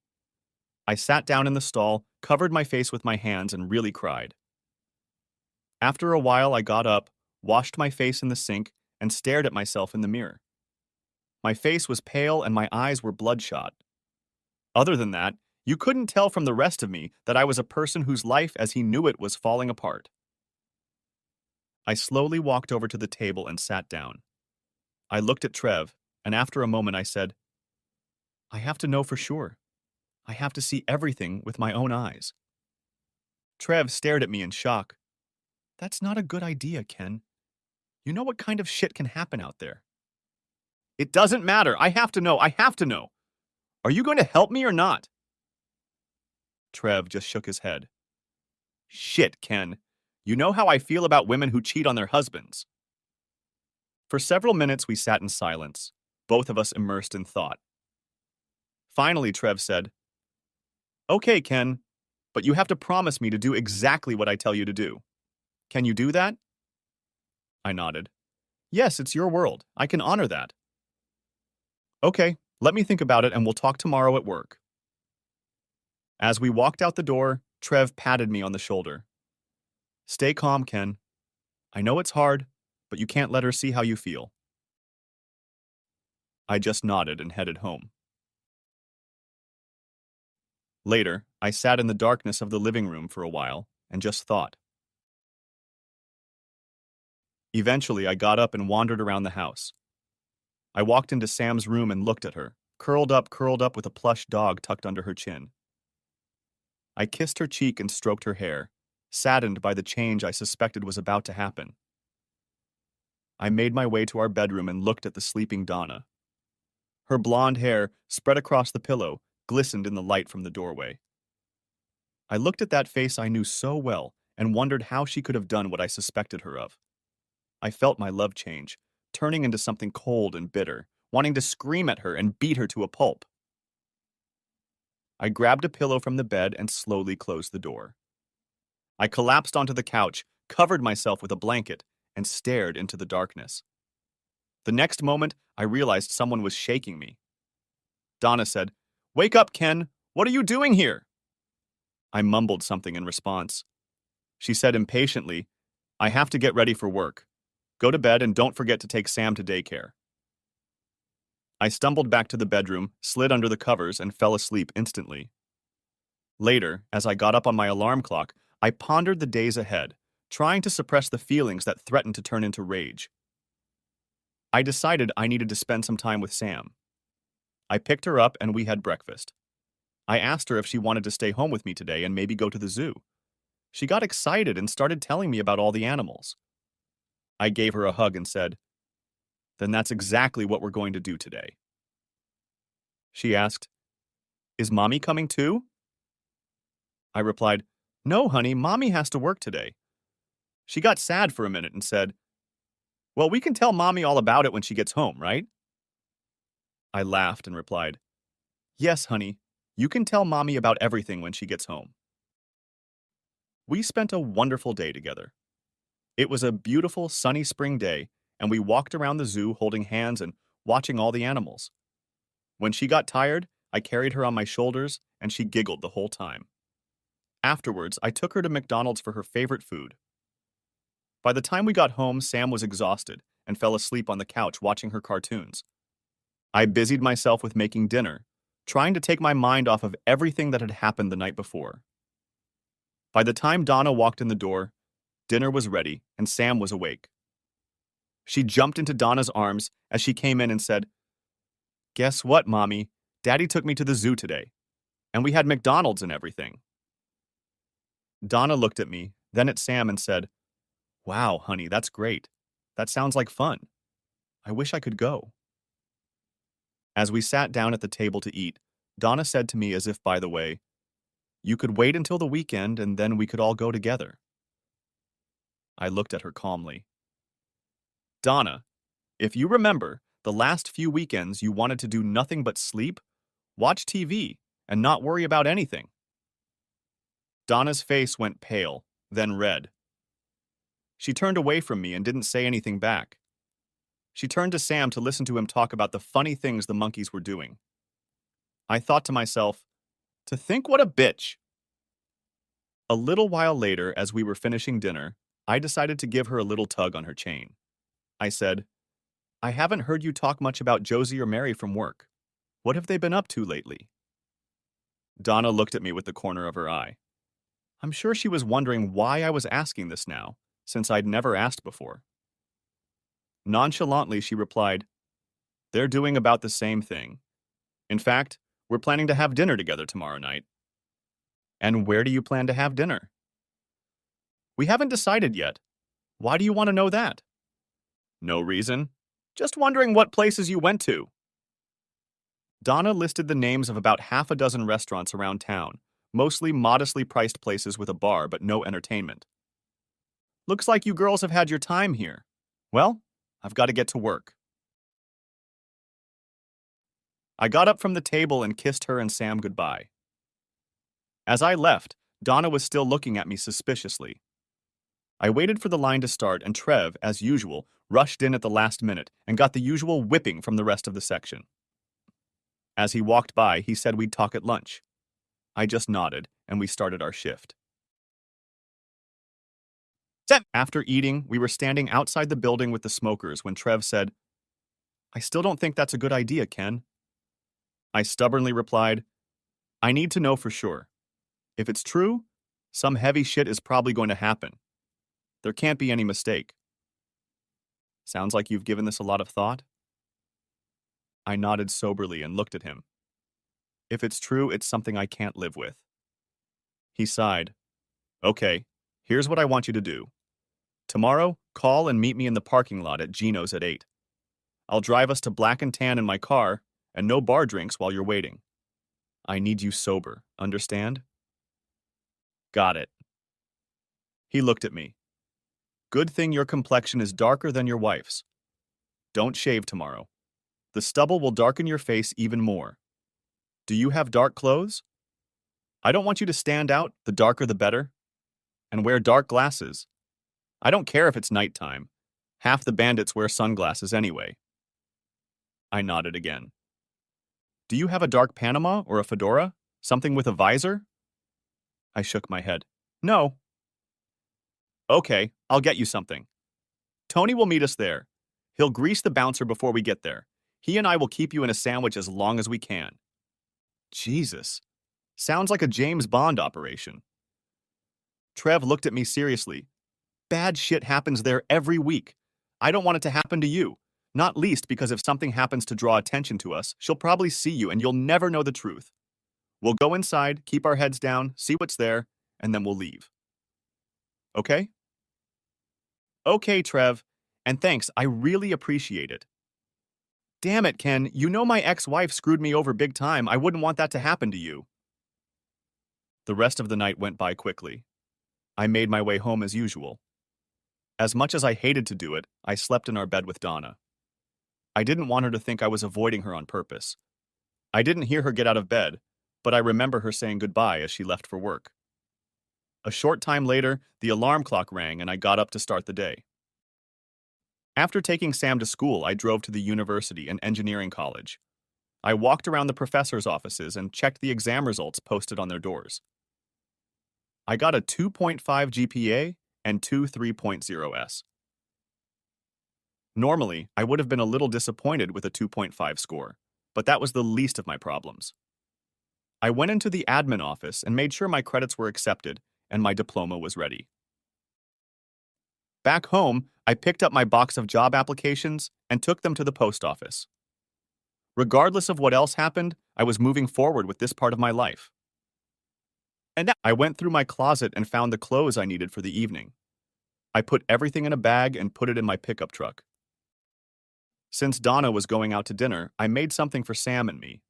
Speaker 1: I sat down in the stall, covered my face with my hands, and really cried. After a while, I got up, washed my face in the sink, and stared at myself in the mirror. My face was pale and my eyes were bloodshot. Other than that, you couldn't tell from the rest of me that I was a person whose life as he knew it was falling apart. I slowly walked over to the table and sat down. I looked at Trev, and after a moment I said, I have to know for sure. I have to see everything with my own eyes. Trev stared at me in shock. That's not a good idea, Ken. You know what kind of shit can happen out there. It doesn't matter. I have to know. I have to know. Are you going to help me or not? Trev just shook his head. Shit, Ken. You know how I feel about women who cheat on their husbands. For several minutes we sat in silence, both of us immersed in thought. Finally, Trev said, Okay, Ken, but you have to promise me to do exactly what I tell you to do. Can you do that? I nodded. Yes, it's your world. I can honor that. Okay, let me think about it and we'll talk tomorrow at work. As we walked out the door, Trev patted me on the shoulder. Stay calm, Ken. I know it's hard, but you can't let her see how you feel. I just nodded and headed home. Later, I sat in the darkness of the living room for a while and just thought. Eventually, I got up and wandered around the house. I walked into Sam's room and looked at her, curled up with a plush dog tucked under her chin. I kissed her cheek and stroked her hair, saddened by the change I suspected was about to happen. I made my way to our bedroom and looked at the sleeping Donna. Her blonde hair, spread across the pillow, glistened in the light from the doorway. I looked at that face I knew so well and wondered how she could have done what I suspected her of. I felt my love change, turning into something cold and bitter, wanting to scream at her and beat her to a pulp. I grabbed a pillow from the bed and slowly closed the door. I collapsed onto the couch, covered myself with a blanket, and stared into the darkness. The next moment, I realized someone was shaking me. Donna said, Wake up, Ken! What are you doing here? I mumbled something in response. She said impatiently, I have to get ready for work. Go to bed and don't forget to take Sam to daycare. I stumbled back to the bedroom, slid under the covers, and fell asleep instantly. Later, as I got up on my alarm clock, I pondered the days ahead, trying to suppress the feelings that threatened to turn into rage. I decided I needed to spend some time with Sam. I picked her up and we had breakfast. I asked her if she wanted to stay home with me today and maybe go to the zoo. She got excited and started telling me about all the animals. I gave her a hug and said, Then that's exactly what we're going to do today. She asked, Is Mommy coming too? I replied, No, honey, Mommy has to work today. She got sad for a minute and said, Well, we can tell Mommy all about it when she gets home, right? I laughed and replied, "Yes, honey, you can tell Mommy about everything when she gets home." We spent a wonderful day together. It was a beautiful, sunny spring day, and we walked around the zoo holding hands and watching all the animals. When she got tired, I carried her on my shoulders, and she giggled the whole time. Afterwards, I took her to McDonald's for her favorite food. By the time we got home, Sam was exhausted and fell asleep on the couch watching her cartoons. I busied myself with making dinner, trying to take my mind off of everything that had happened the night before. By the time Donna walked in the door, dinner was ready and Sam was awake. She jumped into Donna's arms as she came in and said, "Guess what, Mommy? Daddy took me to the zoo today, and we had McDonald's and everything." Donna looked at me, then at Sam and said, "Wow, honey, that's great. That sounds like fun. I wish I could go." As we sat down at the table to eat, Donna said to me as if by the way, "You could wait until the weekend and then we could all go together." I looked at her calmly. "Donna, if you remember, the last few weekends you wanted to do nothing but sleep, watch TV, and not worry about anything." Donna's face went pale, then red. She turned away from me and didn't say anything back. She turned to Sam to listen to him talk about the funny things the monkeys were doing. I thought to myself, to think what a bitch. A little while later, as we were finishing dinner, I decided to give her a little tug on her chain. I said, "I haven't heard you talk much about Josie or Mary from work. What have they been up to lately?" Donna looked at me with the corner of her eye. I'm sure she was wondering why I was asking this now, since I'd never asked before. Nonchalantly, she replied, "They're doing about the same thing. In fact, we're planning to have dinner together tomorrow night." "And where do you plan to have dinner?" "We haven't decided yet. Why do you want to know that?" "No reason. Just wondering what places you went to." Donna listed the names of about half a dozen restaurants around town, mostly modestly priced places with a bar but no entertainment. "Looks like you girls have had your time here. Well, I've got to get to work." I got up from the table and kissed her and Sam goodbye. As I left, Donna was still looking at me suspiciously. I waited for the line to start, and Trev, as usual, rushed in at the last minute and got the usual whipping from the rest of the section. As he walked by, he said we'd talk at lunch. I just nodded, and we started our shift. After eating, we were standing outside the building with the smokers when Trev said, "I still don't think that's a good idea, Ken." I stubbornly replied, "I need to know for sure. If it's true, some heavy shit is probably going to happen. There can't be any mistake." "Sounds like you've given this a lot of thought." I nodded soberly and looked at him. "If it's true, it's something I can't live with." He sighed. "Okay, here's what I want you to do. Tomorrow, call and meet me in the parking lot at Gino's at 8. I'll drive us to Black and Tan in my car, and no bar drinks while you're waiting. I need you sober, understand?" "Got it." He looked at me. "Good thing your complexion is darker than your wife's. Don't shave tomorrow. The stubble will darken your face even more. Do you have dark clothes? I don't want you to stand out, the darker the better. And wear dark glasses. I don't care if it's nighttime. Half the bandits wear sunglasses anyway." I nodded again. "Do you have a dark Panama or a fedora? Something with a visor?" I shook my head. "No." "Okay, I'll get you something. Tony will meet us there. He'll grease the bouncer before we get there. He and I will keep you in a sandwich as long as we can." Jesus. Sounds like a James Bond operation. Trev looked at me seriously. "Bad shit happens there every week. I don't want it to happen to you. Not least because if something happens to draw attention to us, she'll probably see you and you'll never know the truth. We'll go inside, keep our heads down, see what's there, and then we'll leave. Okay?" "Okay, Trev. And thanks, I really appreciate it." "Damn it, Ken, you know my ex-wife screwed me over big time. I wouldn't want that to happen to you." The rest of the night went by quickly. I made my way home as usual. As much as I hated to do it, I slept in our bed with Donna. I didn't want her to think I was avoiding her on purpose. I didn't hear her get out of bed, but I remember her saying goodbye as she left for work. A short time later, the alarm clock rang and I got up to start the day. After taking Sam to school, I drove to the university and engineering college. I walked around the professors' offices and checked the exam results posted on their doors. I got a 2.5 GPA and two 3.0s. Normally, I would have been a little disappointed with a 2.5 score, but that was the least of my problems. I went into the admin office and made sure my credits were accepted and my diploma was ready. Back home, I picked up my box of job applications and took them to the post office. Regardless of what else happened, I was moving forward with this part of my life. And I went through my closet and found the clothes I needed for the evening. I put everything in a bag and put it in my pickup truck. Since Donna was going out to dinner, I made something for Sam and me.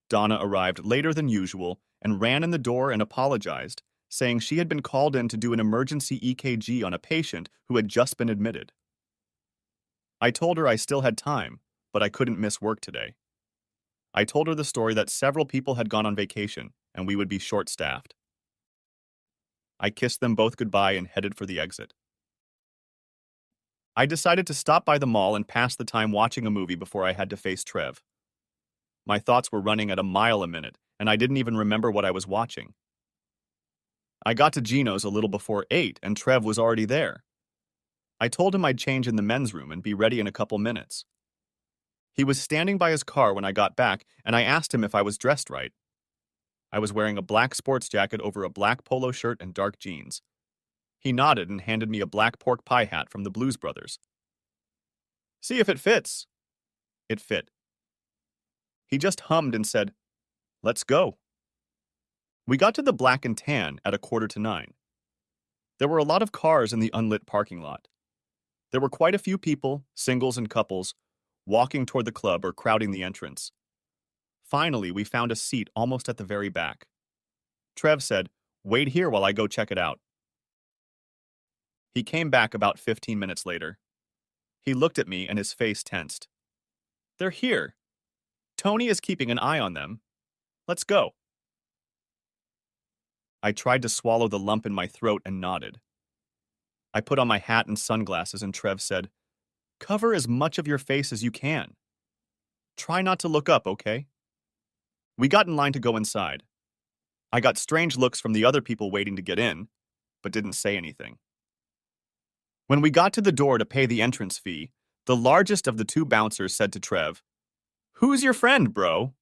Speaker 1: Donna arrived later than usual and ran in the door and apologized, saying she had been called in to do an emergency EKG on a patient who had just been admitted. I told her I still had time, but I couldn't miss work today. I told her the story that several people had gone on vacation and we would be short-staffed. I kissed them both goodbye and headed for the exit. I decided to stop by the mall and pass the time watching a movie before I had to face Trev. My thoughts were running at a mile a minute, and I didn't even remember what I was watching. I got to Gino's a little before 8, and Trev was already there. I told him I'd change in the men's room and be ready in a couple minutes. He was standing by his car when I got back, and I asked him if I was dressed right. I was wearing a black sports jacket over a black polo shirt and dark jeans. He nodded and handed me a black pork pie hat from the Blues Brothers. "See if it fits." It fit. He just hummed and said, "Let's go." We got to the Black and Tan at 8:45. There were a lot of cars in the unlit parking lot. There were quite a few people, singles and couples, walking toward the club or crowding the entrance. Finally, we found a seat almost at the very back. Trev said, "Wait here while I go check it out." He came back about 15 minutes later. He looked at me and his face tensed. "They're here. Tony is keeping an eye on them. Let's go." I tried to swallow the lump in my throat and nodded. I put on my hat and sunglasses and Trev said, "Cover as much of your face as you can. Try not to look up, okay?" We got in line to go inside. I got strange looks from the other people waiting to get in, but didn't say anything. When we got to the door to pay the entrance fee, the largest of the two bouncers said to Trev, "Who's your friend, bro?"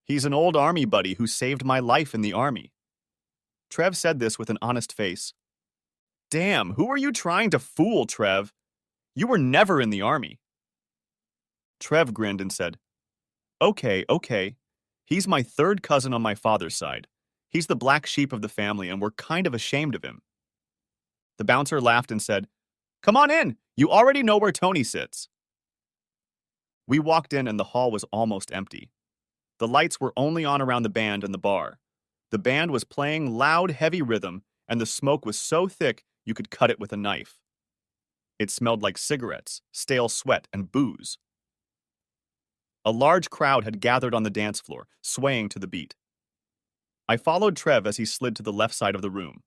Speaker 1: "He's an old army buddy who saved my life in the army." Trev said this with an honest face. "Damn, who are you trying to fool, Trev? You were never in the army." Trev grinned and said, Okay. He's my third cousin on my father's side. He's the black sheep of the family and we're kind of ashamed of him." The bouncer laughed and said, "Come on in. You already know where Tony sits." We walked in and the hall was almost empty. The lights were only on around the band and the bar. The band was playing loud, heavy rhythm, and the smoke was so thick you could cut it with a knife. It smelled like cigarettes, stale sweat, and booze. A large crowd had gathered on the dance floor, swaying to the beat. I followed Trev as he slid to the left side of the room.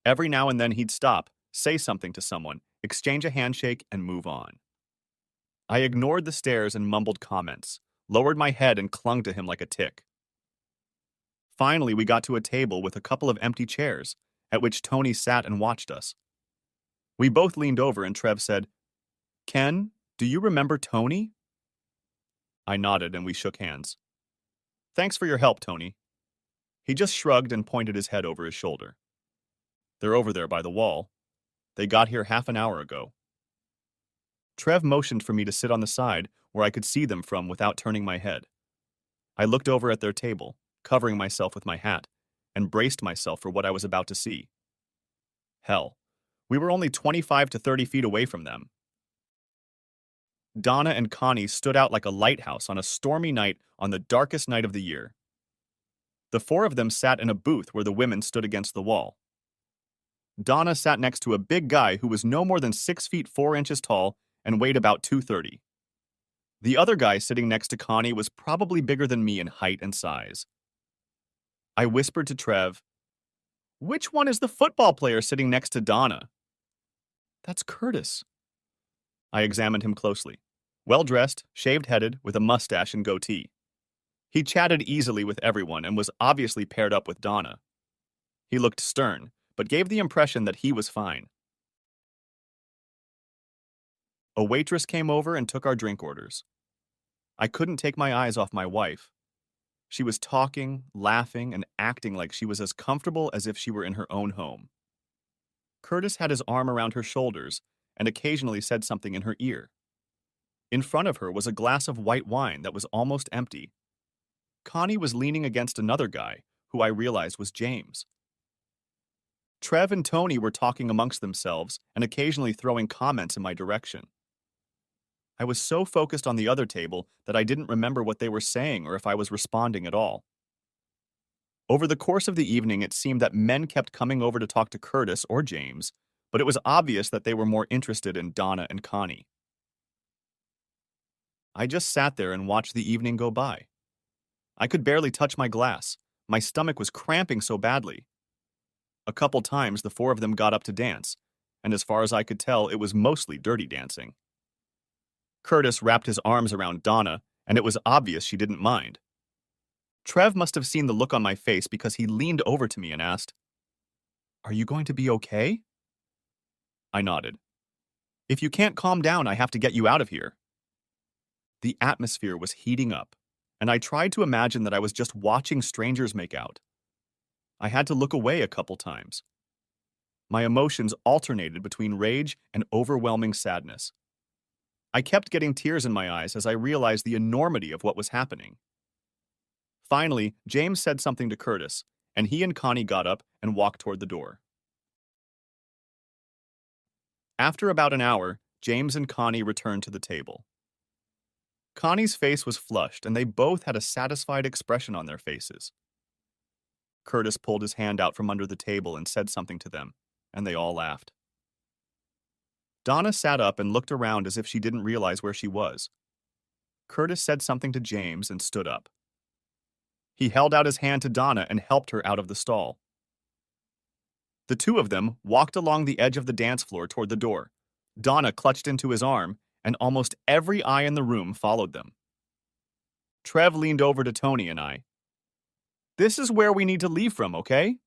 Speaker 1: Every now and then he'd stop, say something to someone, exchange a handshake, and move on. I ignored the stares and mumbled comments, lowered my head and clung to him like a tick. Finally, we got to a table with a couple of empty chairs, at which Tony sat and watched us. We both leaned over and Trev said, "Ken, do you remember Tony?" I nodded and we shook hands. "Thanks for your help, Tony." He just shrugged and pointed his head over his shoulder. "They're over there by the wall. They got here half an hour ago." Trev motioned for me to sit on the side where I could see them from without turning my head. I looked over at their table, covering myself with my hat, and braced myself for what I was about to see. Hell, we were only 25 to 30 feet away from them. Donna and Connie stood out like a lighthouse on a stormy night on the darkest night of the year. The four of them sat in a booth where the women stood against the wall. Donna sat next to a big guy who was no more than 6 feet 4 inches tall and weighed about 230. The other guy sitting next to Connie was probably bigger than me in height and size. I whispered to Trev, "Which one is the football player sitting next to Donna?" "That's Curtis." I examined him closely. Well-dressed, shaved-headed, with a mustache and goatee. He chatted easily with everyone and was obviously paired up with Donna. He looked stern, but gave the impression that he was fine. A waitress came over and took our drink orders. I couldn't take my eyes off my wife. She was talking, laughing, and acting like she was as comfortable as if she were in her own home. Curtis had his arm around her shoulders and occasionally said something in her ear. In front of her was a glass of white wine that was almost empty. Connie was leaning against another guy, who I realized was James. Trev and Tony were talking amongst themselves and occasionally throwing comments in my direction. I was so focused on the other table that I didn't remember what they were saying or if I was responding at all. Over the course of the evening, it seemed that men kept coming over to talk to Curtis or James, but it was obvious that they were more interested in Donna and Connie. I just sat there and watched the evening go by. I could barely touch my glass. My stomach was cramping so badly. A couple times, the four of them got up to dance, and as far as I could tell, it was mostly dirty dancing. Curtis wrapped his arms around Donna, and it was obvious she didn't mind. Trev must have seen the look on my face because he leaned over to me and asked, "Are you going to be okay?" I nodded. "If you can't calm down, I have to get you out of here." The atmosphere was heating up, and I tried to imagine that I was just watching strangers make out. I had to look away a couple times. My emotions alternated between rage and overwhelming sadness. I kept getting tears in my eyes as I realized the enormity of what was happening. Finally, James said something to Curtis, and he and Connie got up and walked toward the door. After about an hour, James and Connie returned to the table. Connie's face was flushed, and they both had a satisfied expression on their faces. Curtis pulled his hand out from under the table and said something to them, and they all laughed. Donna sat up and looked around as if she didn't realize where she was. Curtis said something to James and stood up. He held out his hand to Donna and helped her out of the stall. The two of them walked along the edge of the dance floor toward the door. Donna clutched into his arm, and almost every eye in the room followed them. Trev leaned over to Tony and I. "This is where we need to leave from, okay?"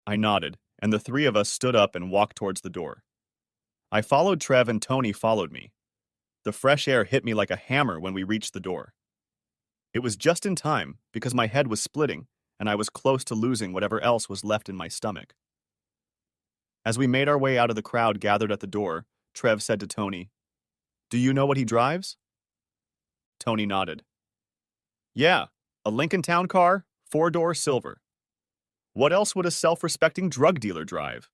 Speaker 1: I nodded, and the three of us stood up and walked towards the door. I followed Trev and Tony followed me. The fresh air hit me like a hammer when we reached the door. It was just in time because my head was splitting and I was close to losing whatever else was left in my stomach. As we made our way out of the crowd gathered at the door, Trev said to Tony, "Do you know what he drives?" Tony nodded. "Yeah, a Lincoln Town car, 4-door silver. What else would a self-respecting drug dealer drive?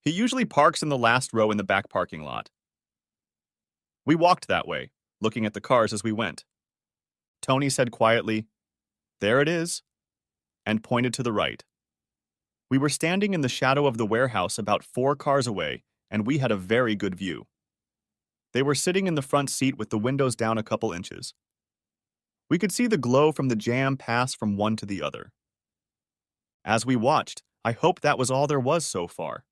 Speaker 1: He usually parks in the last row in the back parking lot." We walked that way, looking at the cars as we went. Tony said quietly, "There it is," and pointed to the right. We were standing in the shadow of the warehouse about 4 cars away, and we had a very good view. They were sitting in the front seat with the windows down a couple inches. We could see the glow from the jam pass from one to the other. As we watched, I hoped that was all there was so far.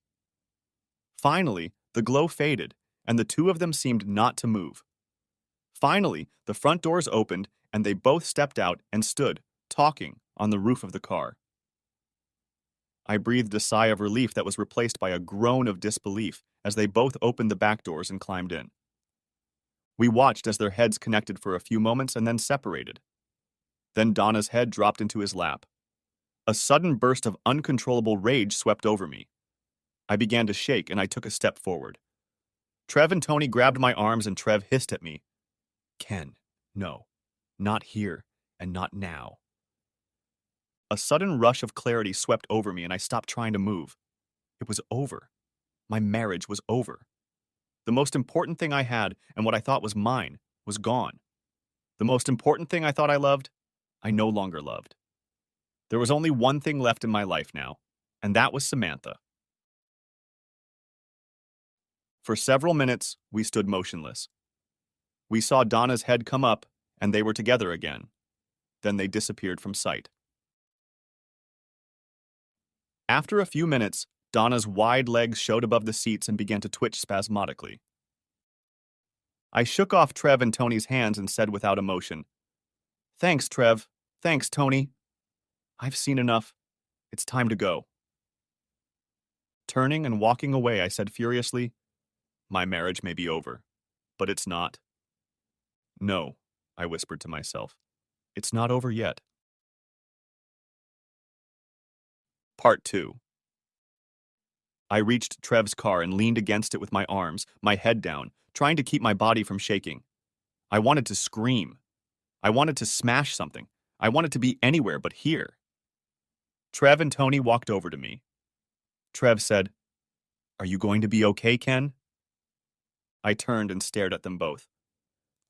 Speaker 1: Finally, the glow faded, and the two of them seemed not to move. Finally, the front doors opened, and they both stepped out and stood, talking, on the roof of the car. I breathed a sigh of relief that was replaced by a groan of disbelief as they both opened the back doors and climbed in. We watched as their heads connected for a few moments and then separated. Then Donna's head dropped into his lap. A sudden burst of uncontrollable rage swept over me. I began to shake and I took a step forward. Trev and Tony grabbed my arms and Trev hissed at me. "Ken, no, not here and not now." A sudden rush of clarity swept over me and I stopped trying to move. It was over. My marriage was over. The most important thing I had and what I thought was mine was gone. The most important thing I thought I loved, I no longer loved. There was only one thing left in my life now, and that was Samantha. For several minutes, we stood motionless. We saw Donna's head come up, and they were together again. Then they disappeared from sight. After a few minutes, Donna's wide legs showed above the seats and began to twitch spasmodically. I shook off Trev and Tony's hands and said without emotion, "Thanks, Trev. Thanks, Tony. I've seen enough. It's time to go." Turning and walking away, I said furiously, "My marriage may be over, but it's not." "No," I whispered to myself. "It's not over yet." Part 2. I reached Trev's car and leaned against it with my arms, my head down, trying to keep my body from shaking. I wanted to scream. I wanted to smash something. I wanted to be anywhere but here. Trev and Tony walked over to me. Trev said, "Are you going to be okay, Ken?" I turned and stared at them both.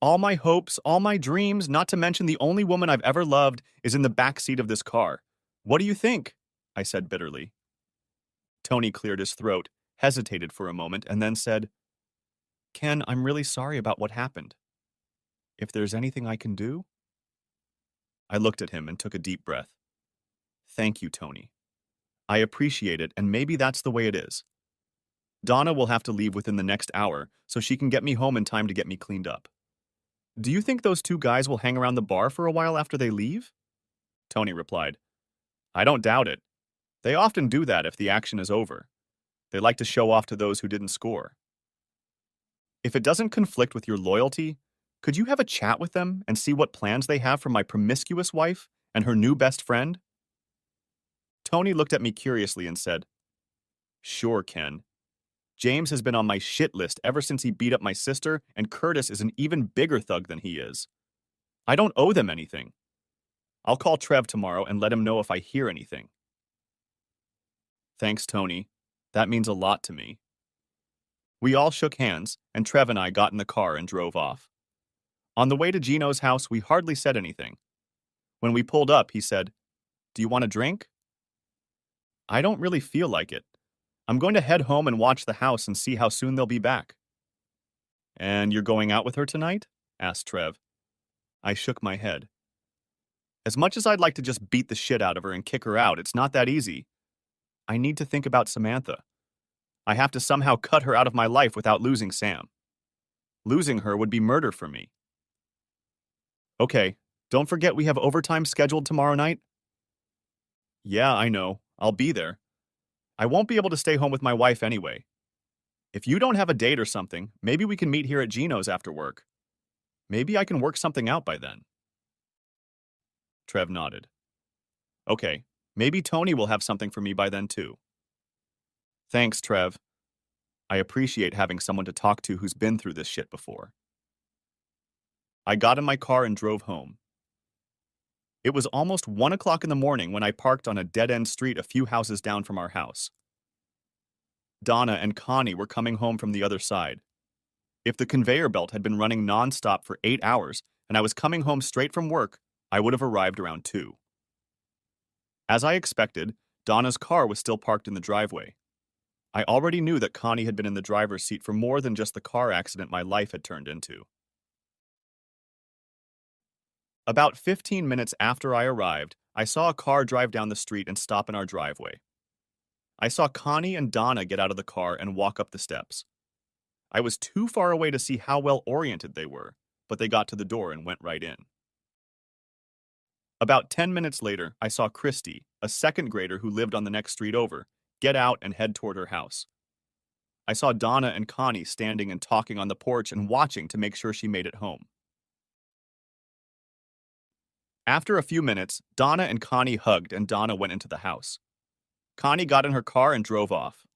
Speaker 1: All my hopes, all my dreams, not to mention the only woman I've ever loved, is in the back seat of this car. What do you think? I said bitterly. Tony cleared his throat, hesitated for a moment, and then said, "Ken, I'm really sorry about what happened. If there's anything I can do?" I looked at him and took a deep breath. "Thank you, Tony. I appreciate it, and maybe that's the way it is. Donna will have to leave within the next hour, so she can get me home in time to get me cleaned up. Do you think those two guys will hang around the bar for a while after they leave?" Tony replied, "I don't doubt it. They often do that if the action is over. They like to show off to those who didn't score. If it doesn't conflict with your loyalty, could you have a chat with them and see what plans they have for my promiscuous wife and her new best friend?" Tony looked at me curiously and said, "Sure, Ken. James has been on my shit list ever since he beat up my sister, and Curtis is an even bigger thug than he is. I don't owe them anything. I'll call Trev tomorrow and let him know if I hear anything." "Thanks, Tony. That means a lot to me." We all shook hands, and Trev and I got in the car and drove off. On the way to Gino's house, we hardly said anything. When we pulled up, he said, "Do you want a drink?" "I don't really feel like it. I'm going to head home and watch the house and see how soon they'll be back." "And you're going out with her tonight?" asked Trev. I shook my head. As much as I'd like to just beat the shit out of her and kick her out, it's not that easy. I need to think about Samantha. I have to somehow cut her out of my life without losing Sam. Losing her would be murder for me. "Okay, don't forget we have overtime scheduled tomorrow night." "Yeah, I know. I'll be there. I won't be able to stay home with my wife anyway. If you don't have a date or something, maybe we can meet here at Gino's after work. Maybe I can work something out by then." Trev nodded. "Okay, maybe Tony will have something for me by then too." "Thanks, Trev. I appreciate having someone to talk to who's been through this shit before." I got in my car and drove home. It was almost 1 o'clock in the morning when I parked on a dead-end street a few houses down from our house. Donna and Connie were coming home from the other side. If the conveyor belt had been running non-stop for 8 hours and I was coming home straight from work, I would have arrived around 2. As I expected, Donna's car was still parked in the driveway. I already knew that Connie had been in the driver's seat for more than just the car accident my life had turned into. About 15 minutes after I arrived, I saw a car drive down the street and stop in our driveway. I saw Connie and Donna get out of the car and walk up the steps. I was too far away to see how well oriented they were, but they got to the door and went right in. About 10 minutes later, I saw Christy, a second grader who lived on the next street over, get out and head toward her house. I saw Donna and Connie standing and talking on the porch and watching to make sure she made it home. After a few minutes, Donna and Connie hugged and Donna went into the house. Connie got in her car and drove off.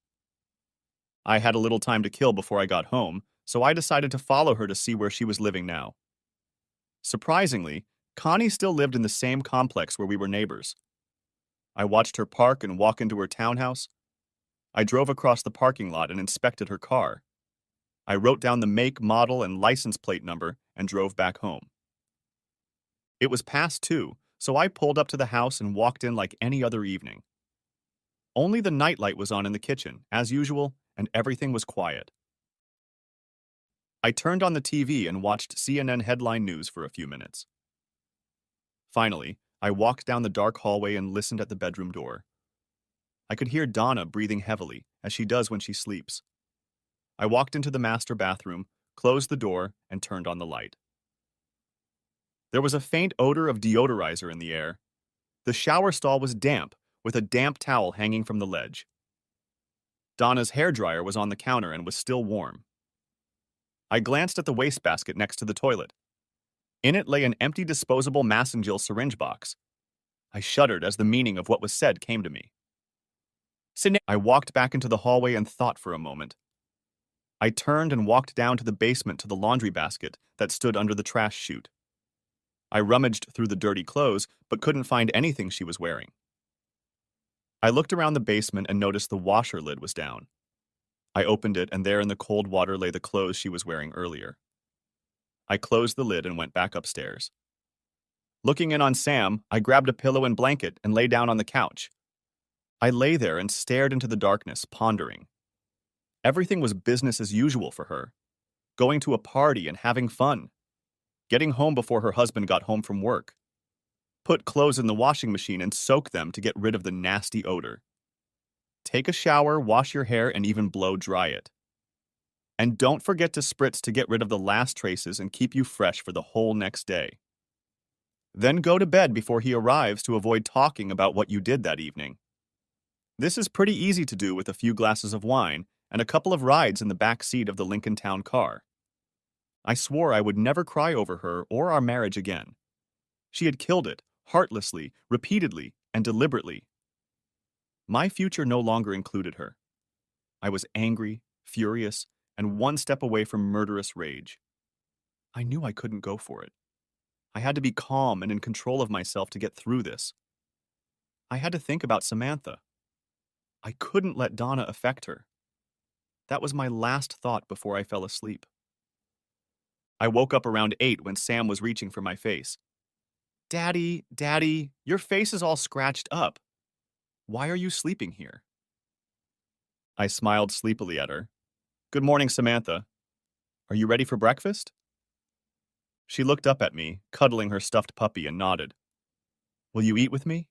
Speaker 1: I had a little time to kill before I got home, so I decided to follow her to see where she was living now. Surprisingly, Connie still lived in the same complex where we were neighbors. I watched her park and walk into her townhouse. I drove across the parking lot and inspected her car. I wrote down the make, model, and license plate number and drove back home. It was past 2, so I pulled up to the house and walked in like any other evening. Only the nightlight was on in the kitchen, as usual, and everything was quiet. I turned on the TV and watched CNN headline news for a few minutes. Finally, I walked down the dark hallway and listened at the bedroom door. I could hear Donna breathing heavily, as she does when she sleeps. I walked into the master bathroom, closed the door, and turned on the light. There was a faint odor of deodorizer in the air. The shower stall was damp, with a damp towel hanging from the ledge. Donna's hairdryer was on the counter and was still warm. I glanced at the wastebasket next to the toilet. In it lay an empty disposable Massengill syringe box. I shuddered as the meaning of what was said came to me. I walked back into the hallway and thought for a moment. I turned and walked down to the basement to the laundry basket that stood under the trash chute. I rummaged through the dirty clothes, but couldn't find anything she was wearing. I looked around the basement and noticed the washer lid was down. I opened it, and there in the cold water lay the clothes she was wearing earlier. I closed the lid and went back upstairs. Looking in on Sam, I grabbed a pillow and blanket and lay down on the couch. I lay there and stared into the darkness, pondering. Everything was business as usual for her. Going to a party and having fun. Getting home before her husband got home from work. Put clothes in the washing machine and soak them to get rid of the nasty odor. Take a shower, wash your hair, and even blow dry it. And don't forget to spritz to get rid of the last traces and keep you fresh for the whole next day. Then go to bed before he arrives to avoid talking about what you did that evening. This is pretty easy to do with a few glasses of wine and a couple of rides in the back seat of the Lincoln Town car. I swore I would never cry over her or our marriage again. She had killed it, heartlessly, repeatedly, and deliberately. My future no longer included her. I was angry, furious, and one step away from murderous rage. I knew I couldn't go for it. I had to be calm and in control of myself to get through this. I had to think about Samantha. I couldn't let Donna affect her. That was my last thought before I fell asleep. I woke up around 8 when Sam was reaching for my face. Daddy, your face is all scratched up. Why are you sleeping here?" I smiled sleepily at her. "Good morning, Samantha. Are you ready for breakfast?" She looked up at me, cuddling her stuffed puppy, and nodded. "Will you eat with me?"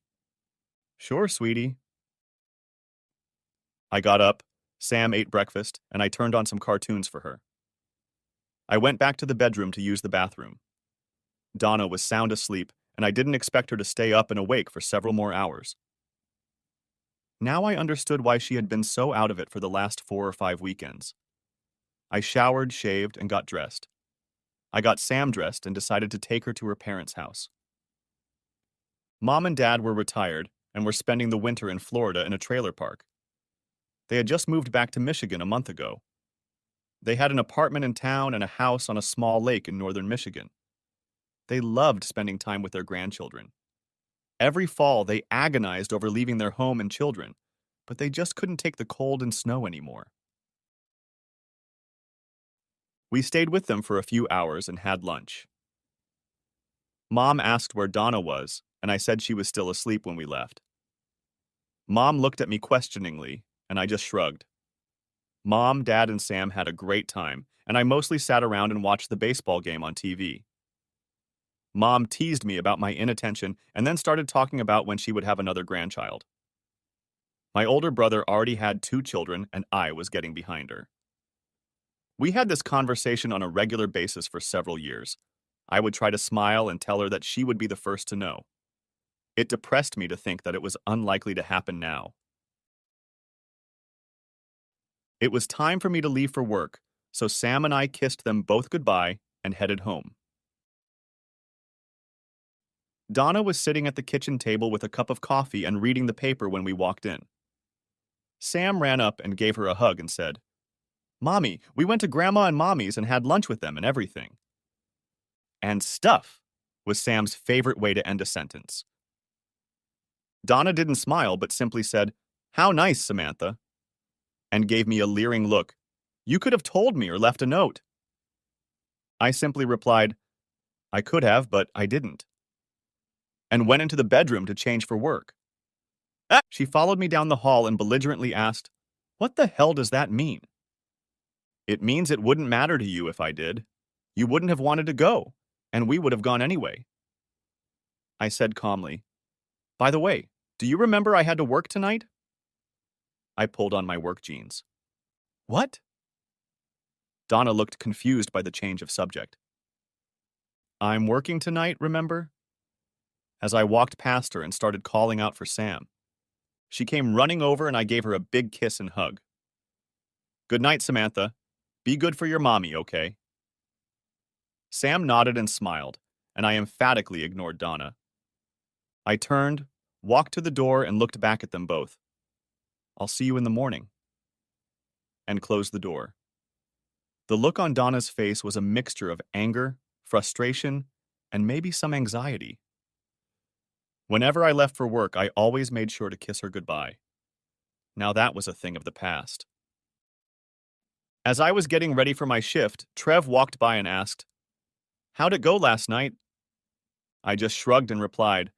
Speaker 1: "Sure, sweetie." I got up, Sam ate breakfast, and I turned on some cartoons for her. I went back to the bedroom to use the bathroom. Donna was sound asleep, and I didn't expect her to stay up and awake for several more hours. Now I understood why she had been so out of it for the last 4 or 5 weekends. I showered, shaved, and got dressed. I got Sam dressed and decided to take her to her parents' house. Mom and Dad were retired and were spending the winter in Florida in a trailer park. They had just moved back to Michigan a month ago. They had an apartment in town and a house on a small lake in northern Michigan. They loved spending time with their grandchildren. Every fall, they agonized over leaving their home and children, but they just couldn't take the cold and snow anymore. We stayed with them for a few hours and had lunch. Mom asked where Donna was, and I said she was still asleep when we left. Mom looked at me questioningly, and I just shrugged. Mom, Dad, and Sam had a great time, and I mostly sat around and watched the baseball game on TV. Mom teased me about my inattention and then started talking about when she would have another grandchild. My older brother already had 2 children, and I was getting behind her. We had this conversation on a regular basis for several years. I would try to smile and tell her that she would be the first to know. It depressed me to think that it was unlikely to happen now. It was time for me to leave for work, so Sam and I kissed them both goodbye and headed home. Donna was sitting at the kitchen table with a cup of coffee and reading the paper when we walked in. Sam ran up and gave her a hug and said, "Mommy, we went to Grandma and Mommy's and had lunch with them and everything." "And stuff," was Sam's favorite way to end a sentence. Donna didn't smile but simply said, "How nice, Samantha," and gave me a leering look. "You could have told me or left a note." I simply replied, "I could have, but I didn't," and went into the bedroom to change for work. She followed me down the hall and belligerently asked, "What the hell does that mean?" It means it wouldn't matter to you if I did. You wouldn't have wanted to go, and we would have gone anyway. I said calmly, "By the way, do you remember I had to work tonight?" I pulled on my work jeans. "What?" Donna looked confused by the change of subject. "I'm working tonight, remember?" As I walked past her and started calling out for Sam, she came running over and I gave her a big kiss and hug. "Good night, Samantha. Be good for your mommy, okay?" Sam nodded and smiled, and I emphatically ignored Donna. I turned, walked to the door, and looked back at them both. "I'll see you in the morning," and closed the door. The look on Donna's face was a mixture of anger, frustration, and maybe some anxiety. Whenever I left for work, I always made sure to kiss her goodbye. Now that was a thing of the past. As I was getting ready for my shift, Trev walked by and asked, "How'd it go last night?" I just shrugged and replied,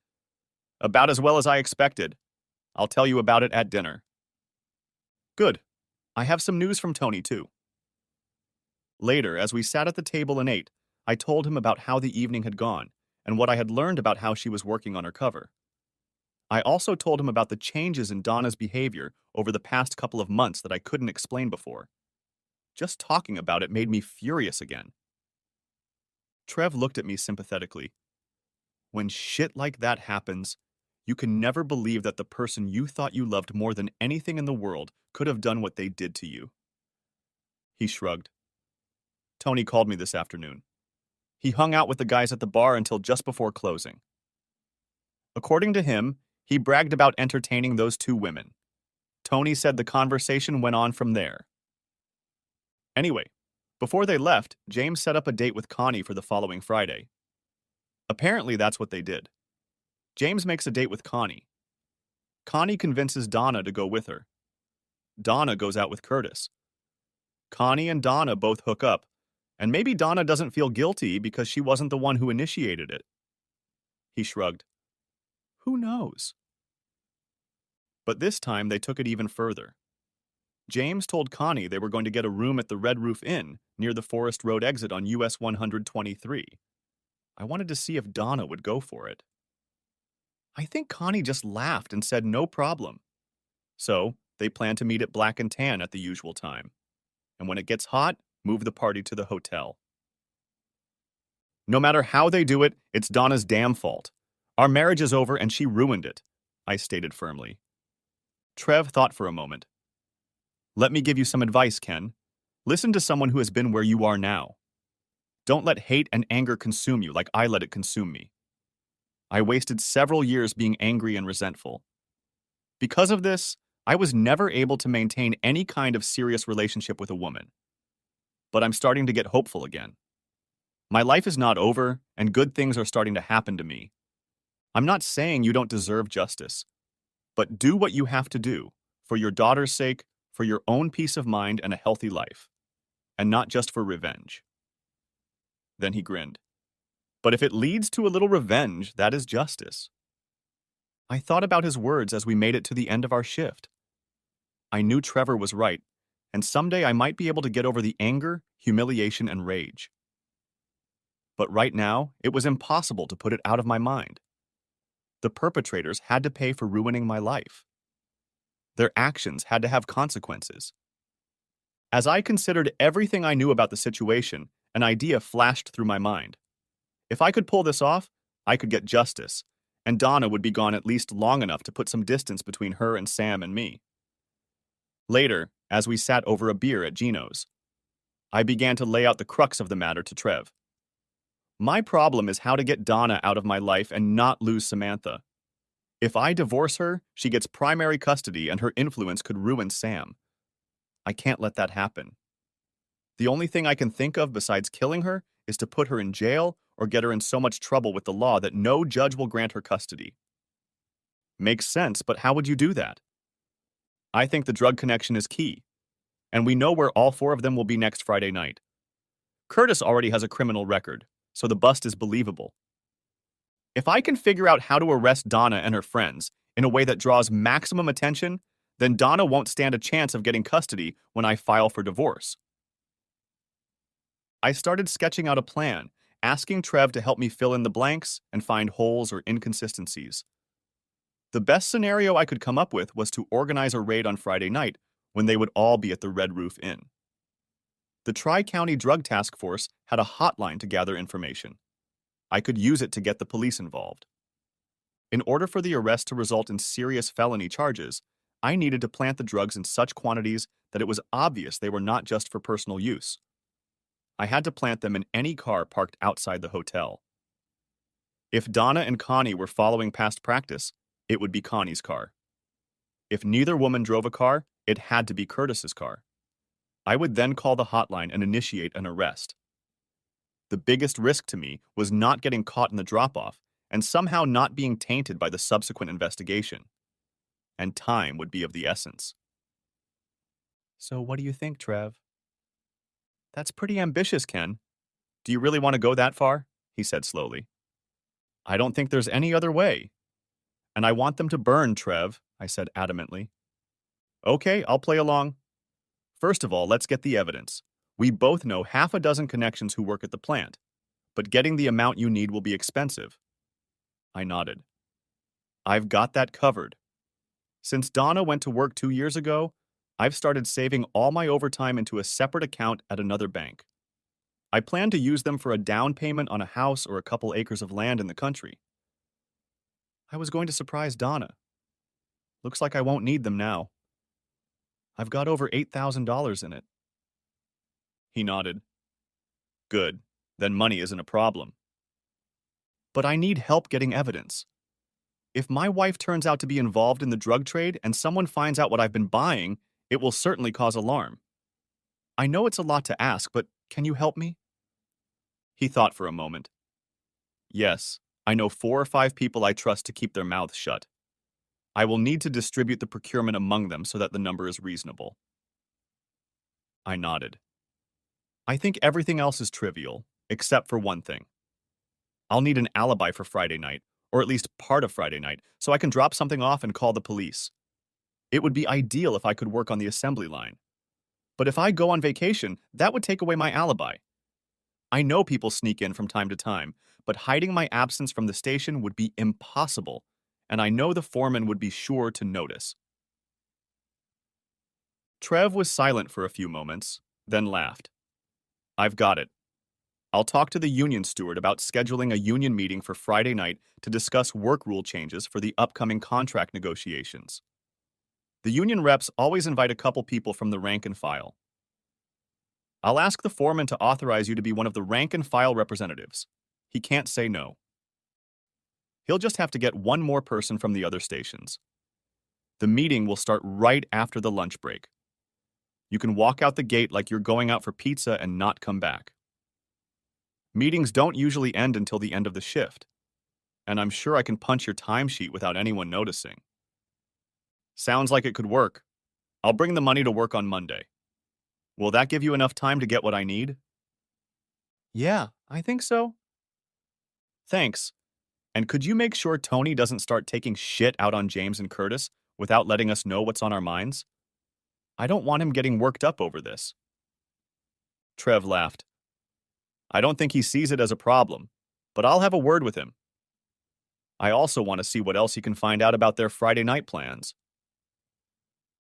Speaker 1: "About as well as I expected. I'll tell you about it at dinner." "Good. I have some news from Tony, too." Later, as we sat at the table and ate, I told him about how the evening had gone and what I had learned about how she was working on her cover. I also told him about the changes in Donna's behavior over the past couple of months that I couldn't explain before. Just talking about it made me furious again. Trev looked at me sympathetically. When shit like that happens, you can never believe that the person you thought you loved more than anything in the world could have done what they did to you. He shrugged. Tony called me this afternoon. He hung out with the guys at the bar until just before closing. According to him, he bragged about entertaining those two women. Tony said the conversation went on from there. Anyway, before they left, James set up a date with Connie for the following Friday. Apparently, that's what they did. James makes a date with Connie. Connie convinces Donna to go with her. Donna goes out with Curtis. Connie and Donna both hook up, and maybe Donna doesn't feel guilty because she wasn't the one who initiated it. He shrugged. Who knows? But this time they took it even further. James told Connie they were going to get a room at the Red Roof Inn near the Forest Road exit on US 123. I wanted to see if Donna would go for it. I think Connie just laughed and said no problem. So they planned to meet at Black and Tan at the usual time. And when it gets hot, move the party to the hotel. No matter how they do it, it's Donna's damn fault. Our marriage is over and she ruined it, I stated firmly. Trev thought for a moment. Let me give you some advice, Ken. Listen to someone who has been where you are now. Don't let hate and anger consume you like I let it consume me. I wasted several years being angry and resentful. Because of this, I was never able to maintain any kind of serious relationship with a woman. But I'm starting to get hopeful again. My life is not over, and good things are starting to happen to me. I'm not saying you don't deserve justice, but do what you have to do, for your daughter's sake, for your own peace of mind and a healthy life, and not just for revenge. Then he grinned. But if it leads to a little revenge, that is justice. I thought about his words as we made it to the end of our shift. I knew Trevor was right, and someday I might be able to get over the anger, humiliation, and rage. But right now, it was impossible to put it out of my mind. The perpetrators had to pay for ruining my life. Their actions had to have consequences. As I considered everything I knew about the situation, an idea flashed through my mind. If I could pull this off, I could get justice, and Donna would be gone at least long enough to put some distance between her and Sam and me. Later, as we sat over a beer at Gino's, I began to lay out the crux of the matter to Trev. My problem is how to get Donna out of my life and not lose Samantha. If I divorce her, she gets primary custody and her influence could ruin Sam. I can't let that happen. The only thing I can think of besides killing her is to put her in jail or get her in so much trouble with the law that no judge will grant her custody. Makes sense, but how would you do that? I think the drug connection is key, and we know where all four of them will be next Friday night. Curtis already has a criminal record, so the bust is believable. If I can figure out how to arrest Donna and her friends in a way that draws maximum attention, then Donna won't stand a chance of getting custody when I file for divorce. I started sketching out a plan, asking Trev to help me fill in the blanks and find holes or inconsistencies. The best scenario I could come up with was to organize a raid on Friday night when they would all be at the Red Roof Inn. The Tri-County Drug Task Force had a hotline to gather information. I could use it to get the police involved. In order for the arrest to result in serious felony charges, I needed to plant the drugs in such quantities that it was obvious they were not just for personal use. I had to plant them in any car parked outside the hotel. If Donna and Connie were following past practice, it would be Connie's car. If neither woman drove a car, it had to be Curtis's car. I would then call the hotline and initiate an arrest. The biggest risk to me was not getting caught in the drop-off and somehow not being tainted by the subsequent investigation. And time would be of the essence. So what do you think, Trev? That's pretty ambitious, Ken. Do you really want to go that far? He said slowly. I don't think there's any other way. And I want them to burn, Trev, I said adamantly. Okay, I'll play along. First of all, let's get the evidence. We both know half a dozen connections who work at the plant, but getting the amount you need will be expensive. I nodded. I've got that covered. Since Donna went to work 2 years ago, I've started saving all my overtime into a separate account at another bank. I plan to use them for a down payment on a house or a couple acres of land in the country. I was going to surprise Donna. Looks like I won't need them now. I've got over $8,000 in it. He nodded. Good, then money isn't a problem. But I need help getting evidence. If my wife turns out to be involved in the drug trade and someone finds out what I've been buying, it will certainly cause alarm. I know it's a lot to ask, but can you help me? He thought for a moment. Yes, I know 4 or 5 people I trust to keep their mouths shut. I will need to distribute the procurement among them so that the number is reasonable. I nodded. I think everything else is trivial, except for one thing. I'll need an alibi for Friday night, or at least part of Friday night, so I can drop something off and call the police. It would be ideal if I could work on the assembly line. But if I go on vacation, that would take away my alibi. I know people sneak in from time to time, but hiding my absence from the station would be impossible, and I know the foreman would be sure to notice. Trev was silent for a few moments, then laughed. I've got it. I'll talk to the union steward about scheduling a union meeting for Friday night to discuss work rule changes for the upcoming contract negotiations. The union reps always invite a couple people from the rank and file. I'll ask the foreman to authorize you to be one of the rank and file representatives. He can't say no. He'll just have to get one more person from the other stations. The meeting will start right after the lunch break. You can walk out the gate like you're going out for pizza and not come back. Meetings don't usually end until the end of the shift, and I'm sure I can punch your timesheet without anyone noticing. Sounds like it could work. I'll bring the money to work on Monday. Will that give you enough time to get what I need? Yeah, I think so. Thanks. And could you make sure Tony doesn't start taking shit out on James and Curtis without letting us know what's on our minds? I don't want him getting worked up over this. Trev laughed. I don't think he sees it as a problem, but I'll have a word with him. I also want to see what else he can find out about their Friday night plans.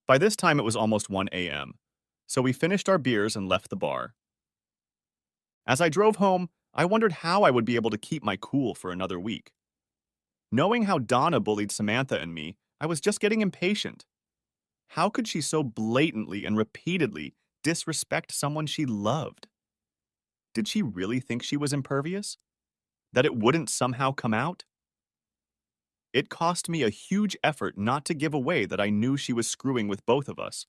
Speaker 1: By this time it was almost 1 a.m., so we finished our beers and left the bar. As I drove home, I wondered how I would be able to keep my cool for another week. Knowing how Donna bullied Samantha and me, I was just getting impatient. How could she so blatantly and repeatedly disrespect someone she loved? Did she really think she was impervious? That it wouldn't somehow come out? It cost me a huge effort not to give away that I knew she was screwing with both of us.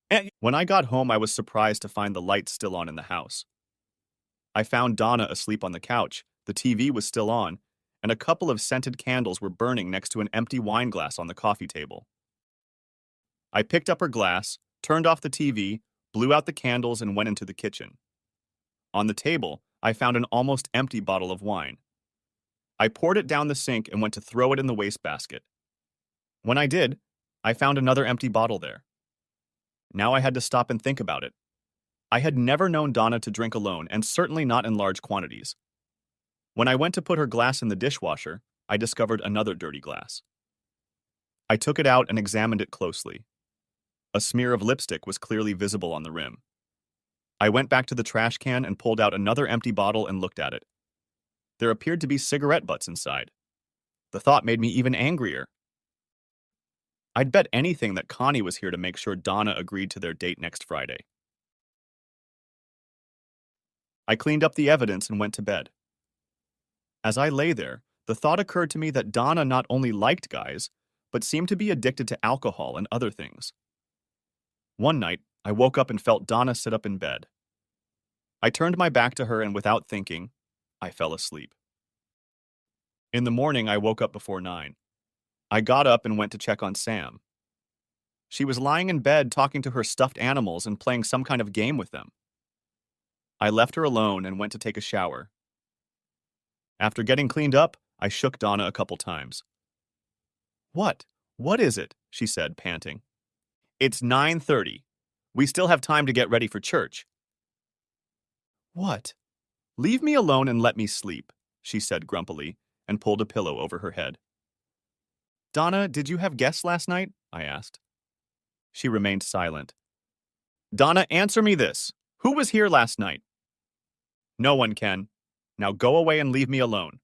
Speaker 1: And when I got home, I was surprised to find the lights still on in the house. I found Donna asleep on the couch, the TV was still on, and a couple of scented candles were burning next to an empty wine glass on the coffee table. I picked up her glass, turned off the TV, blew out the candles, and went into the kitchen. On the table, I found an almost empty bottle of wine. I poured it down the sink and went to throw it in the wastebasket. When I did, I found another empty bottle there. Now I had to stop and think about it. I had never known Donna to drink alone, and certainly not in large quantities. When I went to put her glass in the dishwasher, I discovered another dirty glass. I took it out and examined it closely. A smear of lipstick was clearly visible on the rim. I went back to the trash can and pulled out another empty bottle and looked at it. There appeared to be cigarette butts inside. The thought made me even angrier. I'd bet anything that Connie was here to make sure Donna agreed to their date next Friday. I cleaned up the evidence and went to bed. As I lay there, the thought occurred to me that Donna not only liked guys, but seemed to be addicted to alcohol and other things. One night, I woke up and felt Donna sit up in bed. I turned my back to her and without thinking, I fell asleep. In the morning, I woke up before 9. I got up and went to check on Sam. She was lying in bed talking to her stuffed animals and playing some kind of game with them. I left her alone and went to take a shower. After getting cleaned up, I shook Donna a couple times. What? What is it? She said, panting. It's 9:30. We still have time to get ready for church. What? Leave me alone and let me sleep, she said grumpily, and pulled a pillow over her head. Donna, did you have guests last night? I asked. She remained silent. Donna, answer me this. Who was here last night? No one, Ken. Now go away and leave me alone.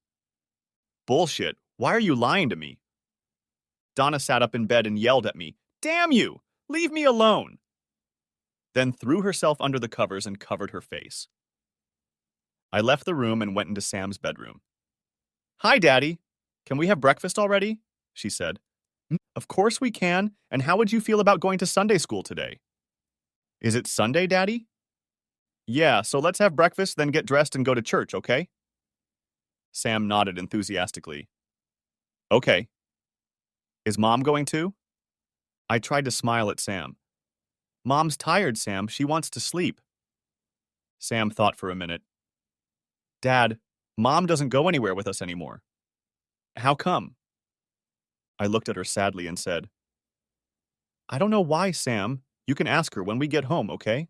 Speaker 1: Bullshit. Why are you lying to me? Donna sat up in bed and yelled at me. Damn you! Leave me alone! Then threw herself under the covers and covered her face. I left the room and went into Sam's bedroom. Hi, Daddy. Can we have breakfast already? She said. Of course we can. And how would you feel about going to Sunday school today? Is it Sunday, Daddy? Yeah, so let's have breakfast, then get dressed and go to church, okay? Sam nodded enthusiastically. Okay. Is Mom going too? I tried to smile at Sam. Mom's tired, Sam. She wants to sleep. Sam thought for a minute. Dad, Mom doesn't go anywhere with us anymore. How come? I looked at her sadly and said, I don't know why, Sam. You can ask her when we get home, okay?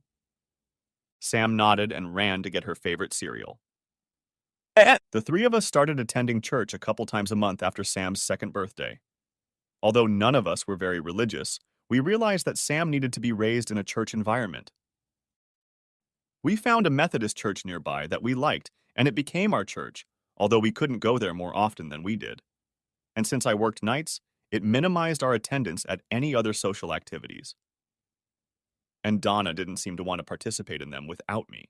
Speaker 1: Sam nodded and ran to get her favorite cereal. The three of us started attending church a couple times a month after Sam's second birthday. Although none of us were very religious, we realized that Sam needed to be raised in a church environment. We found a Methodist church nearby that we liked, and it became our church, although we couldn't go there more often than we did. And since I worked nights, it minimized our attendance at any other social activities. And Donna didn't seem to want to participate in them without me.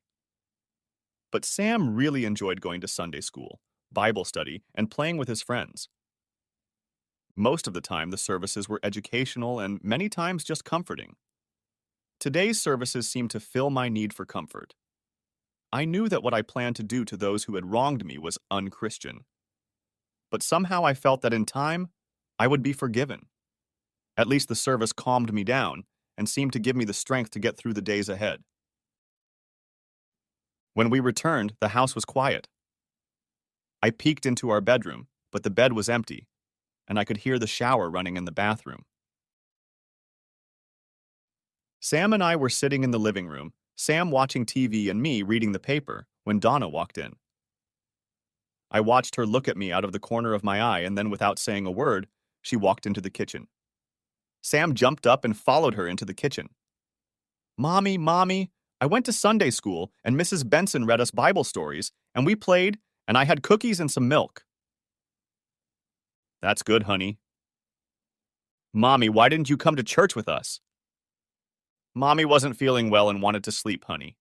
Speaker 1: But Sam really enjoyed going to Sunday school, Bible study, and playing with his friends. Most of the time, the services were educational and many times just comforting. Today's services seemed to fill my need for comfort. I knew that what I planned to do to those who had wronged me was unchristian. But somehow I felt that in time, I would be forgiven. At least the service calmed me down and seemed to give me the strength to get through the days ahead. When we returned, the house was quiet. I peeked into our bedroom, but the bed was empty, and I could hear the shower running in the bathroom. Sam and I were sitting in the living room, Sam watching TV and me reading the paper, when Donna walked in. I watched her look at me out of the corner of my eye, and then without saying a word, she walked into the kitchen. Sam jumped up and followed her into the kitchen. Mommy, Mommy, I went to Sunday school, and Mrs. Benson read us Bible stories, and we played, and I had cookies and some milk. That's good, honey. Mommy, why didn't you come to church with us? Mommy wasn't feeling well and wanted to sleep, honey.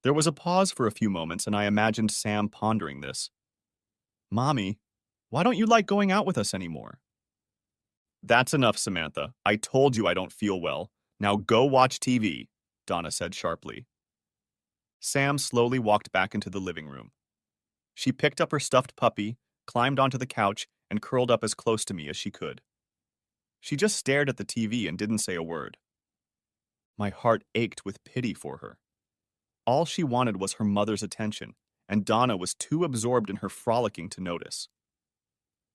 Speaker 1: There was a pause for a few moments, and I imagined Sam pondering this. Mommy, why don't you like going out with us anymore? That's enough, Samantha. I told you I don't feel well. Now go watch TV, Donna said sharply. Sam slowly walked back into the living room. She picked up her stuffed puppy, climbed onto the couch, and curled up as close to me as she could. She just stared at the TV and didn't say a word. My heart ached with pity for her. All she wanted was her mother's attention, and Donna was too absorbed in her frolicking to notice.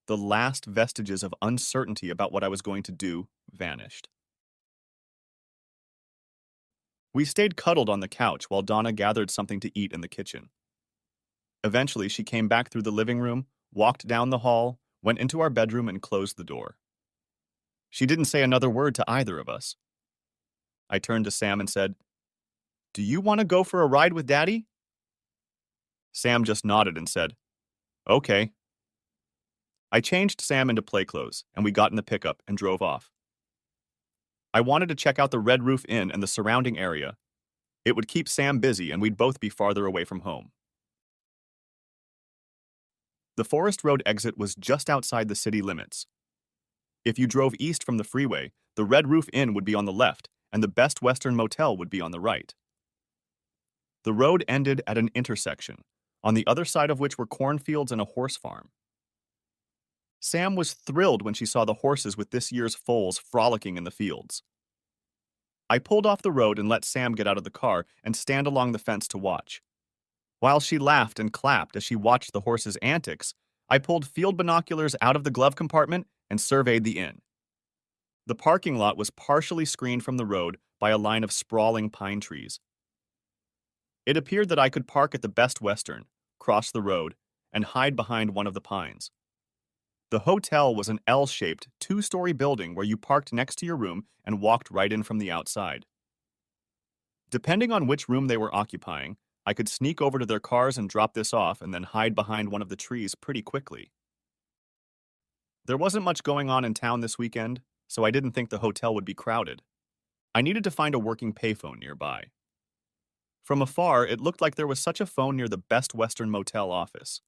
Speaker 1: The last vestiges of uncertainty about what I was going to do vanished. We stayed cuddled on the couch while Donna gathered something to eat in the kitchen. Eventually, she came back through the living room, walked down the hall, went into our bedroom, and closed the door. She didn't say another word to either of us. I turned to Sam and said, "Do you want to go for a ride with Daddy?" Sam just nodded and said, "Okay." I changed Sam into play clothes, and we got in the pickup and drove off. I wanted to check out the Red Roof Inn and the surrounding area. It would keep Sam busy, and we'd both be farther away from home. The Forest Road exit was just outside the city limits. If you drove east from the freeway, the Red Roof Inn would be on the left, and the Best Western Motel would be on the right. The road ended at an intersection, on the other side of which were cornfields and a horse farm. Sam was thrilled when she saw the horses with this year's foals frolicking in the fields. I pulled off the road and let Sam get out of the car and stand along the fence to watch. While she laughed and clapped as she watched the horses' antics, I pulled field binoculars out of the glove compartment and surveyed the inn. The parking lot was partially screened from the road by a line of sprawling pine trees. It appeared that I could park at the Best Western, cross the road, and hide behind one of the pines. The hotel was an L-shaped, two-story building where you parked next to your room and walked right in from the outside. Depending on which room they were occupying, I could sneak over to their cars and drop this off and then hide behind one of the trees pretty quickly. There wasn't much going on in town this weekend, so I didn't think the hotel would be crowded. I needed to find a working payphone nearby. From afar, it looked like there was such a phone near the Best Western Motel office.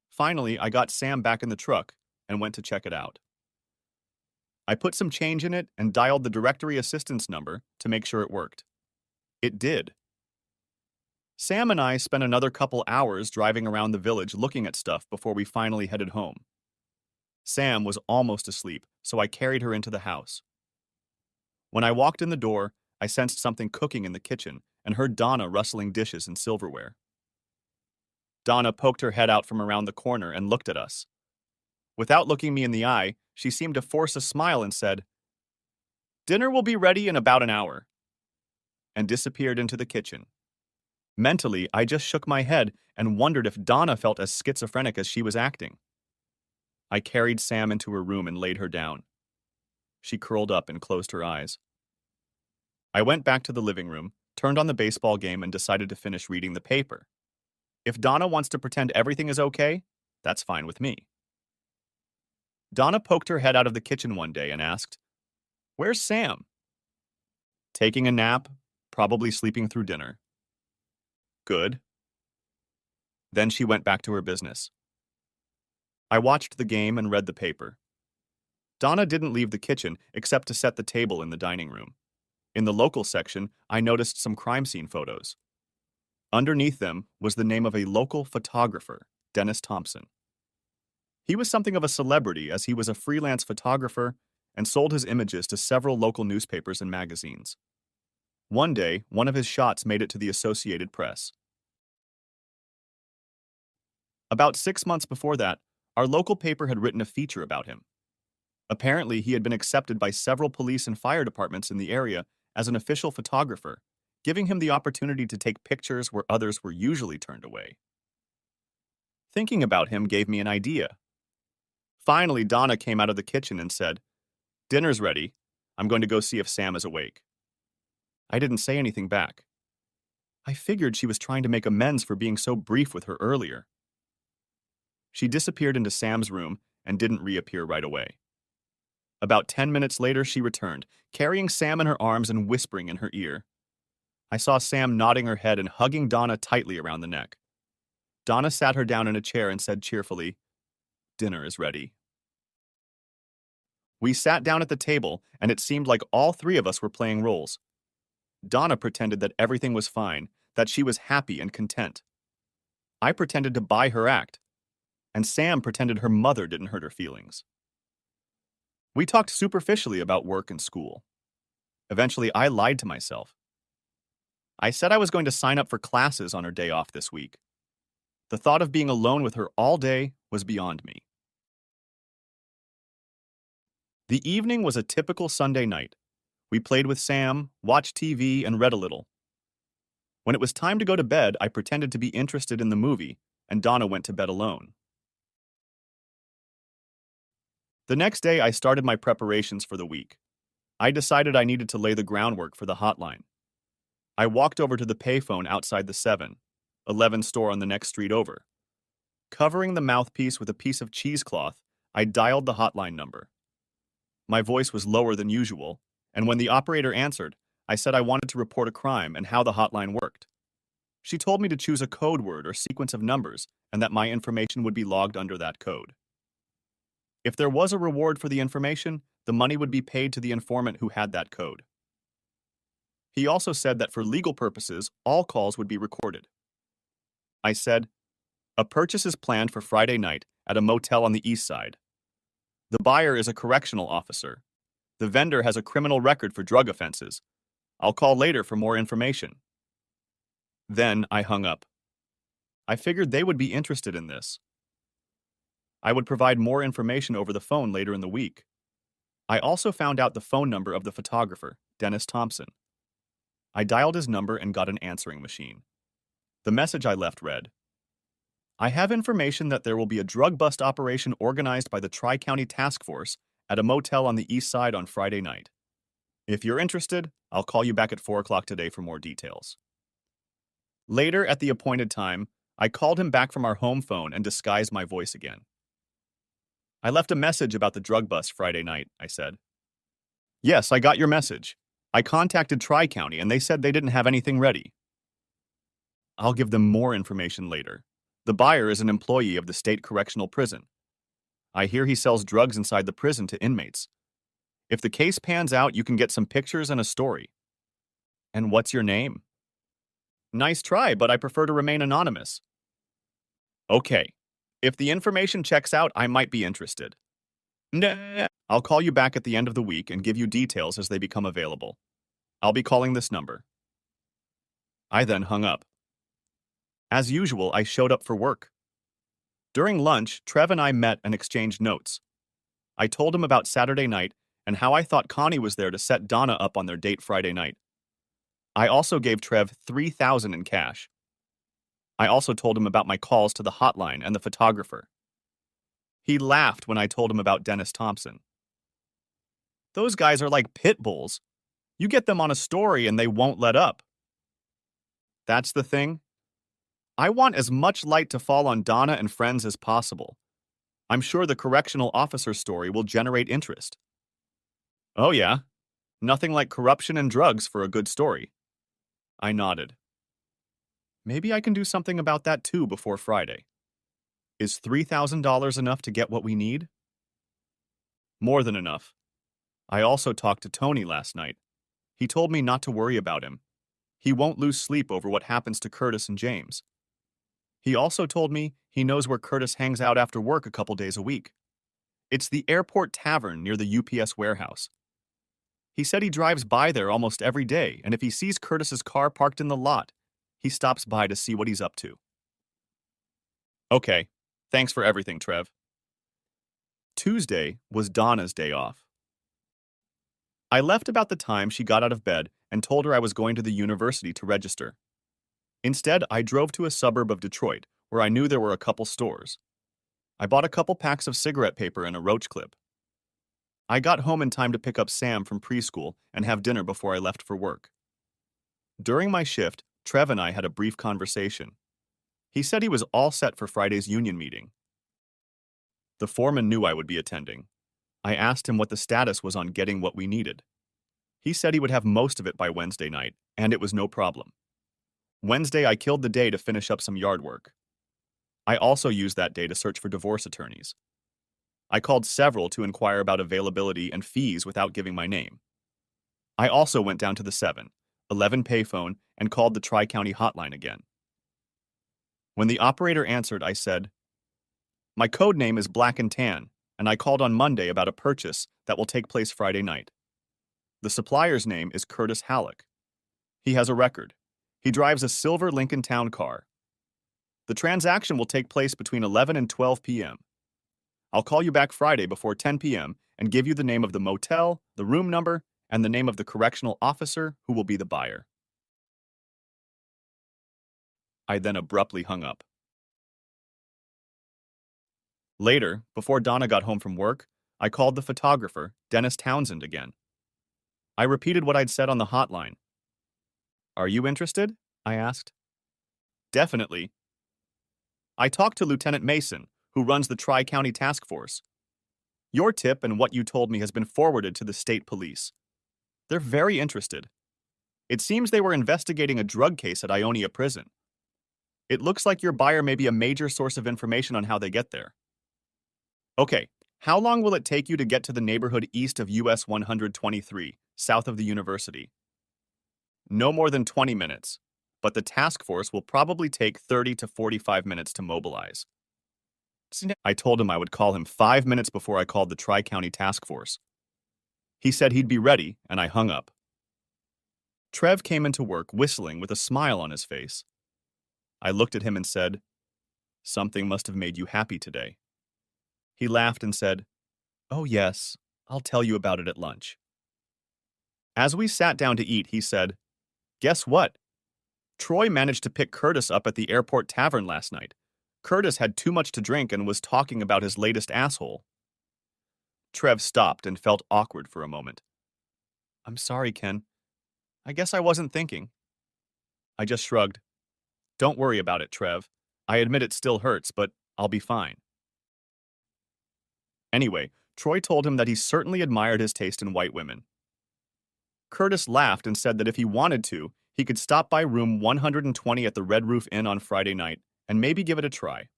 Speaker 1: Finally, I got Sam back in the truck and went to check it out. I put some change in it and dialed the directory assistance number to make sure it worked. It did. Sam and I spent another couple hours driving around the village looking at stuff before we finally headed home. Sam was almost asleep, so I carried her into the house. When I walked in the door, I sensed something cooking in the kitchen and heard Donna rustling dishes and silverware. Donna poked her head out from around the corner and looked at us. Without looking me in the eye, she seemed to force a smile and said, "Dinner will be ready in about an hour," and disappeared into the kitchen. Mentally, I just shook my head and wondered if Donna felt as schizophrenic as she was acting. I carried Sam into her room and laid her down. She curled up and closed her eyes. I went back to the living room, turned on the baseball game, and decided to finish reading the paper. If Donna wants to pretend everything is okay, that's fine with me. Donna poked her head out of the kitchen one day and asked, "Where's Sam?" "Taking a nap, probably sleeping through dinner." "Good." Then she went back to her business. I watched the game and read the paper. Donna didn't leave the kitchen except to set the table in the dining room. In the local section, I noticed some crime scene photos. Underneath them was the name of a local photographer, Dennis Thompson. He was something of a celebrity as he was a freelance photographer and sold his images to several local newspapers and magazines. One day, one of his shots made it to the Associated Press. About 6 months before that, our local paper had written a feature about him. Apparently, he had been accepted by several police and fire departments in the area as an official photographer, giving him the opportunity to take pictures where others were usually turned away. Thinking about him gave me an idea. Finally, Donna came out of the kitchen and said, "Dinner's ready. I'm going to go see if Sam is awake." I didn't say anything back. I figured she was trying to make amends for being so brief with her earlier. She disappeared into Sam's room and didn't reappear right away. About 10 minutes later, she returned, carrying Sam in her arms and whispering in her ear. I saw Sam nodding her head and hugging Donna tightly around the neck. Donna sat her down in a chair and said cheerfully, "Dinner is ready." We sat down at the table, and it seemed like all three of us were playing roles. Donna pretended that everything was fine, that she was happy and content. I pretended to buy her act, and Sam pretended her mother didn't hurt her feelings. We talked superficially about work and school. Eventually, I lied to myself. I said I was going to sign up for classes on her day off this week. The thought of being alone with her all day was beyond me. The evening was a typical Sunday night. We played with Sam, watched TV, and read a little. When it was time to go to bed, I pretended to be interested in the movie, and Donna went to bed alone. The next day, I started my preparations for the week. I decided I needed to lay the groundwork for the hotline. I walked over to the payphone outside the 7-Eleven store on the next street over. Covering the mouthpiece with a piece of cheesecloth, I dialed the hotline number. My voice was lower than usual, and when the operator answered, I said I wanted to report a crime and how the hotline worked. She told me to choose a code word or sequence of numbers and that my information would be logged under that code. If there was a reward for the information, the money would be paid to the informant who had that code. He also said that for legal purposes, all calls would be recorded. I said, a purchase is planned for Friday night at a motel on the east side. The buyer is a correctional officer. The vendor has a criminal record for drug offenses. I'll call later for more information. Then I hung up. I figured they would be interested in this. I would provide more information over the phone later in the week. I also found out the phone number of the photographer, Dennis Thompson. I dialed his number and got an answering machine. The message I left read, I have information that there will be a drug bust operation organized by the Tri-County Task Force at a motel on the east side on Friday night. If you're interested, I'll call you back at 4 o'clock today for more details. Later, at the appointed time, I called him back from our home phone and disguised my voice again. I left a message about the drug bust Friday night, I said. Yes, I got your message. I contacted Tri-County and they said they didn't have anything ready. I'll give them more information later. The buyer is an employee of the state correctional prison. I hear he sells drugs inside the prison to inmates. If the case pans out, you can get some pictures and a story. And what's your name? Nice try, but I prefer to remain anonymous. Okay. If the information checks out, I might be interested. Nah. I'll call you back at the end of the week and give you details as they become available. I'll be calling this number. I then hung up. As usual, I showed up for work. During lunch, Trev and I met and exchanged notes. I told him about Saturday night and how I thought Connie was there to set Donna up on their date Friday night. I also gave Trev $3,000 in cash. I also told him about my calls to the hotline and the photographer. He laughed when I told him about Dennis Thompson. Those guys are like pit bulls. You get them on a story and they won't let up. That's the thing. I want as much light to fall on Donna and friends as possible. I'm sure the correctional officer story will generate interest. Oh yeah, nothing like corruption and drugs for a good story. I nodded. Maybe I can do something about that too before Friday. Is $3,000 enough to get what we need? More than enough. I also talked to Tony last night. He told me not to worry about him. He won't lose sleep over what happens to Curtis and James. He also told me he knows where Curtis hangs out after work a couple days a week. It's the Airport Tavern near the UPS warehouse. He said he drives by there almost every day, and if he sees Curtis's car parked in the lot, he stops by to see what he's up to. Okay, thanks for everything, Trev. Tuesday was Donna's day off. I left about the time she got out of bed and told her I was going to the university to register. Instead, I drove to a suburb of Detroit where I knew there were a couple stores. I bought a couple packs of cigarette paper and a roach clip. I got home in time to pick up Sam from preschool and have dinner before I left for work. During my shift, Trev and I had a brief conversation. He said he was all set for Friday's union meeting. The foreman knew I would be attending. I asked him what the status was on getting what we needed. He said he would have most of it by Wednesday night, and it was no problem. Wednesday, I killed the day to finish up some yard work. I also used that day to search for divorce attorneys. I called several to inquire about availability and fees without giving my name. I also went down to the 7-Eleven payphone and called the Tri-County hotline again. When the operator answered, I said, my code name is Black and Tan, and I called on Monday about a purchase that will take place Friday night. The supplier's name is Curtis Halleck. He has a record. He drives a silver Lincoln Town car. The transaction will take place between 11 and 12 p.m. I'll call you back Friday before 10 p.m. and give you the name of the motel, the room number, and the name of the correctional officer who will be the buyer. I then abruptly hung up. Later, before Donna got home from work, I called the photographer, Dennis Townsend, again. I repeated what I'd said on the hotline. "Are you interested?" I asked. "Definitely." I talked to Lieutenant Mason, who runs the Tri-County Task Force. Your tip and what you told me has been forwarded to the state police. They're very interested. It seems they were investigating a drug case at Ionia Prison. It looks like your buyer may be a major source of information on how they get there. Okay, how long will it take you to get to the neighborhood east of US 123, south of the university? No more than 20 minutes, but the task force will probably take 30 to 45 minutes to mobilize. I told him I would call him 5 minutes before I called the Tri-County Task Force. He said he'd be ready, and I hung up. Trev came into work whistling with a smile on his face. I looked at him and said, "Something must have made you happy today." He laughed and said, "Oh yes, I'll tell you about it at lunch." As we sat down to eat, he said, "Guess what? Troy managed to pick Curtis up at the airport tavern last night. Curtis had too much to drink and was talking about his latest asshole." Trev stopped and felt awkward for a moment. "I'm sorry, Ken. I guess I wasn't thinking." I just shrugged. "Don't worry about it, Trev. I admit it still hurts, but I'll be fine." Anyway, Troy told him that he certainly admired his taste in white women. Curtis laughed and said that if he wanted to, he could stop by room 120 at the Red Roof Inn on Friday night and maybe give it a try.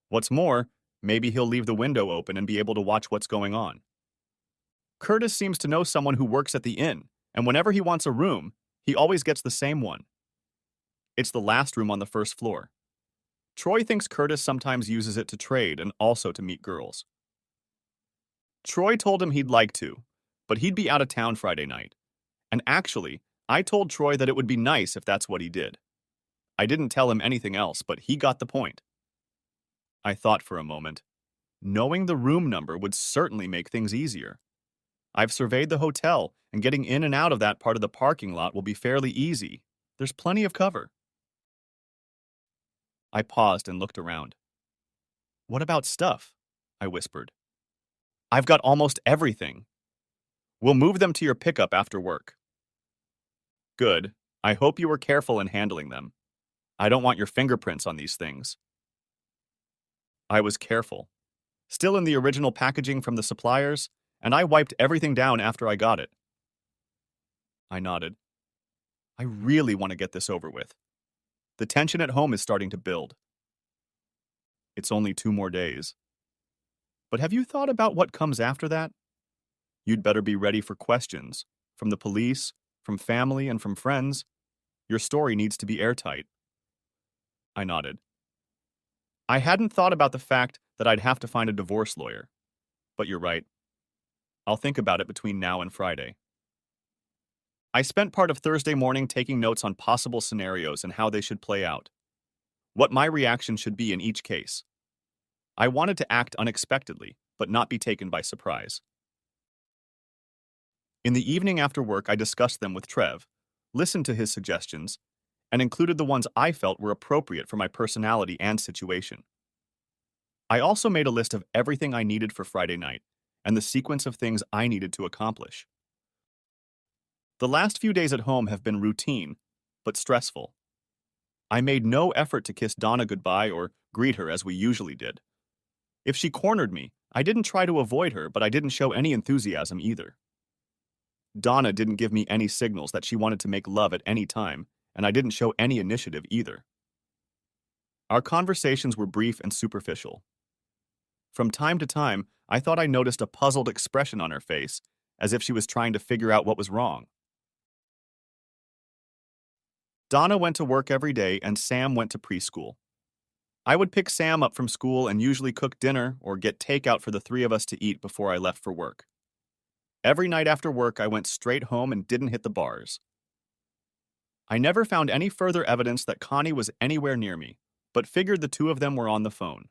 Speaker 1: What's more, maybe he'll leave the window open and be able to watch what's going on. Curtis seems to know someone who works at the inn, and whenever he wants a room, he always gets the same one. It's the last room on the first floor. Troy thinks Curtis sometimes uses it to trade and also to meet girls. Troy told him he'd like to, but he'd be out of town Friday night. And actually, I told Troy that it would be nice if that's what he did. I didn't tell him anything else, but he got the point. I thought for a moment. Knowing the room number would certainly make things easier. I've surveyed the hotel, and getting in and out of that part of the parking lot will be fairly easy. There's plenty of cover. I paused and looked around. "What about stuff?" I whispered. "I've got almost everything. We'll move them to your pickup after work." "Good. I hope you were careful in handling them. I don't want your fingerprints on these things." I was careful. Still in the original packaging from the suppliers, and I wiped everything down after I got it. I nodded. I really want to get this over with. The tension at home is starting to build. It's only 2 more days. But have you thought about what comes after that? You'd better be ready for questions, from the police, from family, and from friends. Your story needs to be airtight. I nodded. I hadn't thought about the fact that I'd have to find a divorce lawyer. But you're right. I'll think about it between now and Friday. I spent part of Thursday morning taking notes on possible scenarios and how they should play out. What my reaction should be in each case. I wanted to act unexpectedly, but not be taken by surprise. In the evening after work, I discussed them with Trev, listened to his suggestions, and included the ones I felt were appropriate for my personality and situation. I also made a list of everything I needed for Friday night and the sequence of things I needed to accomplish. The last few days at home have been routine, but stressful. I made no effort to kiss Donna goodbye or greet her as we usually did. If she cornered me, I didn't try to avoid her, but I didn't show any enthusiasm either. Donna didn't give me any signals that she wanted to make love at any time, and I didn't show any initiative either. Our conversations were brief and superficial. From time to time, I thought I noticed a puzzled expression on her face, as if she was trying to figure out what was wrong. Donna went to work every day and Sam went to preschool. I would pick Sam up from school and usually cook dinner or get takeout for the 3 of us to eat before I left for work. Every night after work, I went straight home and didn't hit the bars. I never found any further evidence that Connie was anywhere near me, but figured the 2 of them were on the phone.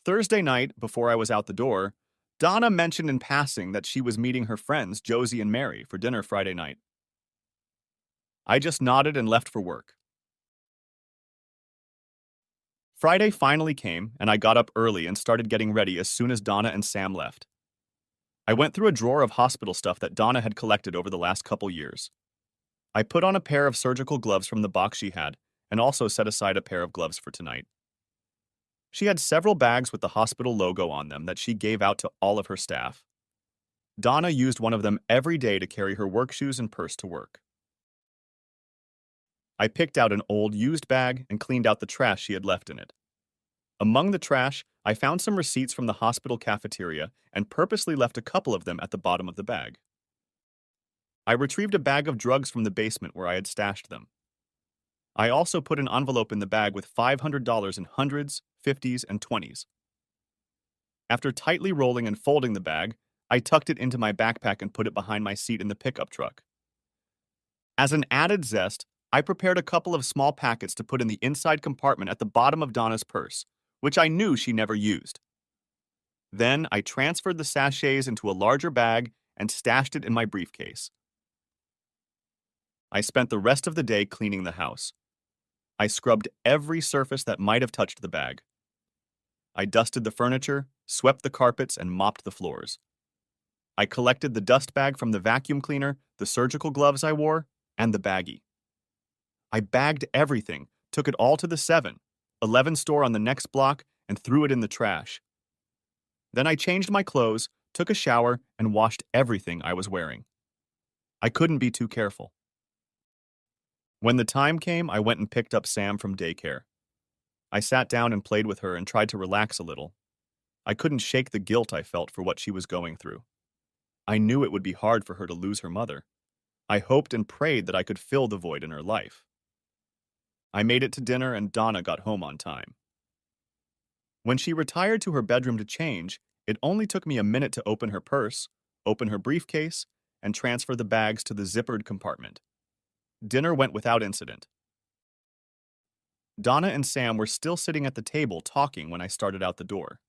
Speaker 1: Thursday night, before I was out the door, Donna mentioned in passing that she was meeting her friends Josie and Mary for dinner Friday night. I just nodded and left for work. Friday finally came, and I got up early and started getting ready as soon as Donna and Sam left. I went through a drawer of hospital stuff that Donna had collected over the last couple years. I put on a pair of surgical gloves from the box she had, and also set aside a pair of gloves for tonight. She had several bags with the hospital logo on them that she gave out to all of her staff. Donna used one of them every day to carry her work shoes and purse to work. I picked out an old used bag and cleaned out the trash she had left in it. Among the trash, I found some receipts from the hospital cafeteria and purposely left a couple of them at the bottom of the bag. I retrieved a bag of drugs from the basement where I had stashed them. I also put an envelope in the bag with $500 in hundreds, 50s, and 20s. After tightly rolling and folding the bag, I tucked it into my backpack and put it behind my seat in the pickup truck. As an added zest, I prepared a couple of small packets to put in the inside compartment at the bottom of Donna's purse, which I knew she never used. Then I transferred the sachets into a larger bag and stashed it in my briefcase. I spent the rest of the day cleaning the house. I scrubbed every surface that might have touched the bag. I dusted the furniture, swept the carpets, and mopped the floors. I collected the dust bag from the vacuum cleaner, the surgical gloves I wore, and the baggie. I bagged everything, took it all to the 7-Eleven store on the next block, and threw it in the trash. Then I changed my clothes, took a shower, and washed everything I was wearing. I couldn't be too careful. When the time came, I went and picked up Sam from daycare. I sat down and played with her and tried to relax a little. I couldn't shake the guilt I felt for what she was going through. I knew it would be hard for her to lose her mother. I hoped and prayed that I could fill the void in her life. I made it to dinner and Donna got home on time. When she retired to her bedroom to change, it only took me a minute to open her purse, open her briefcase, and transfer the bags to the zippered compartment. Dinner went without incident. Donna and Sam were still sitting at the table talking when I started out the door.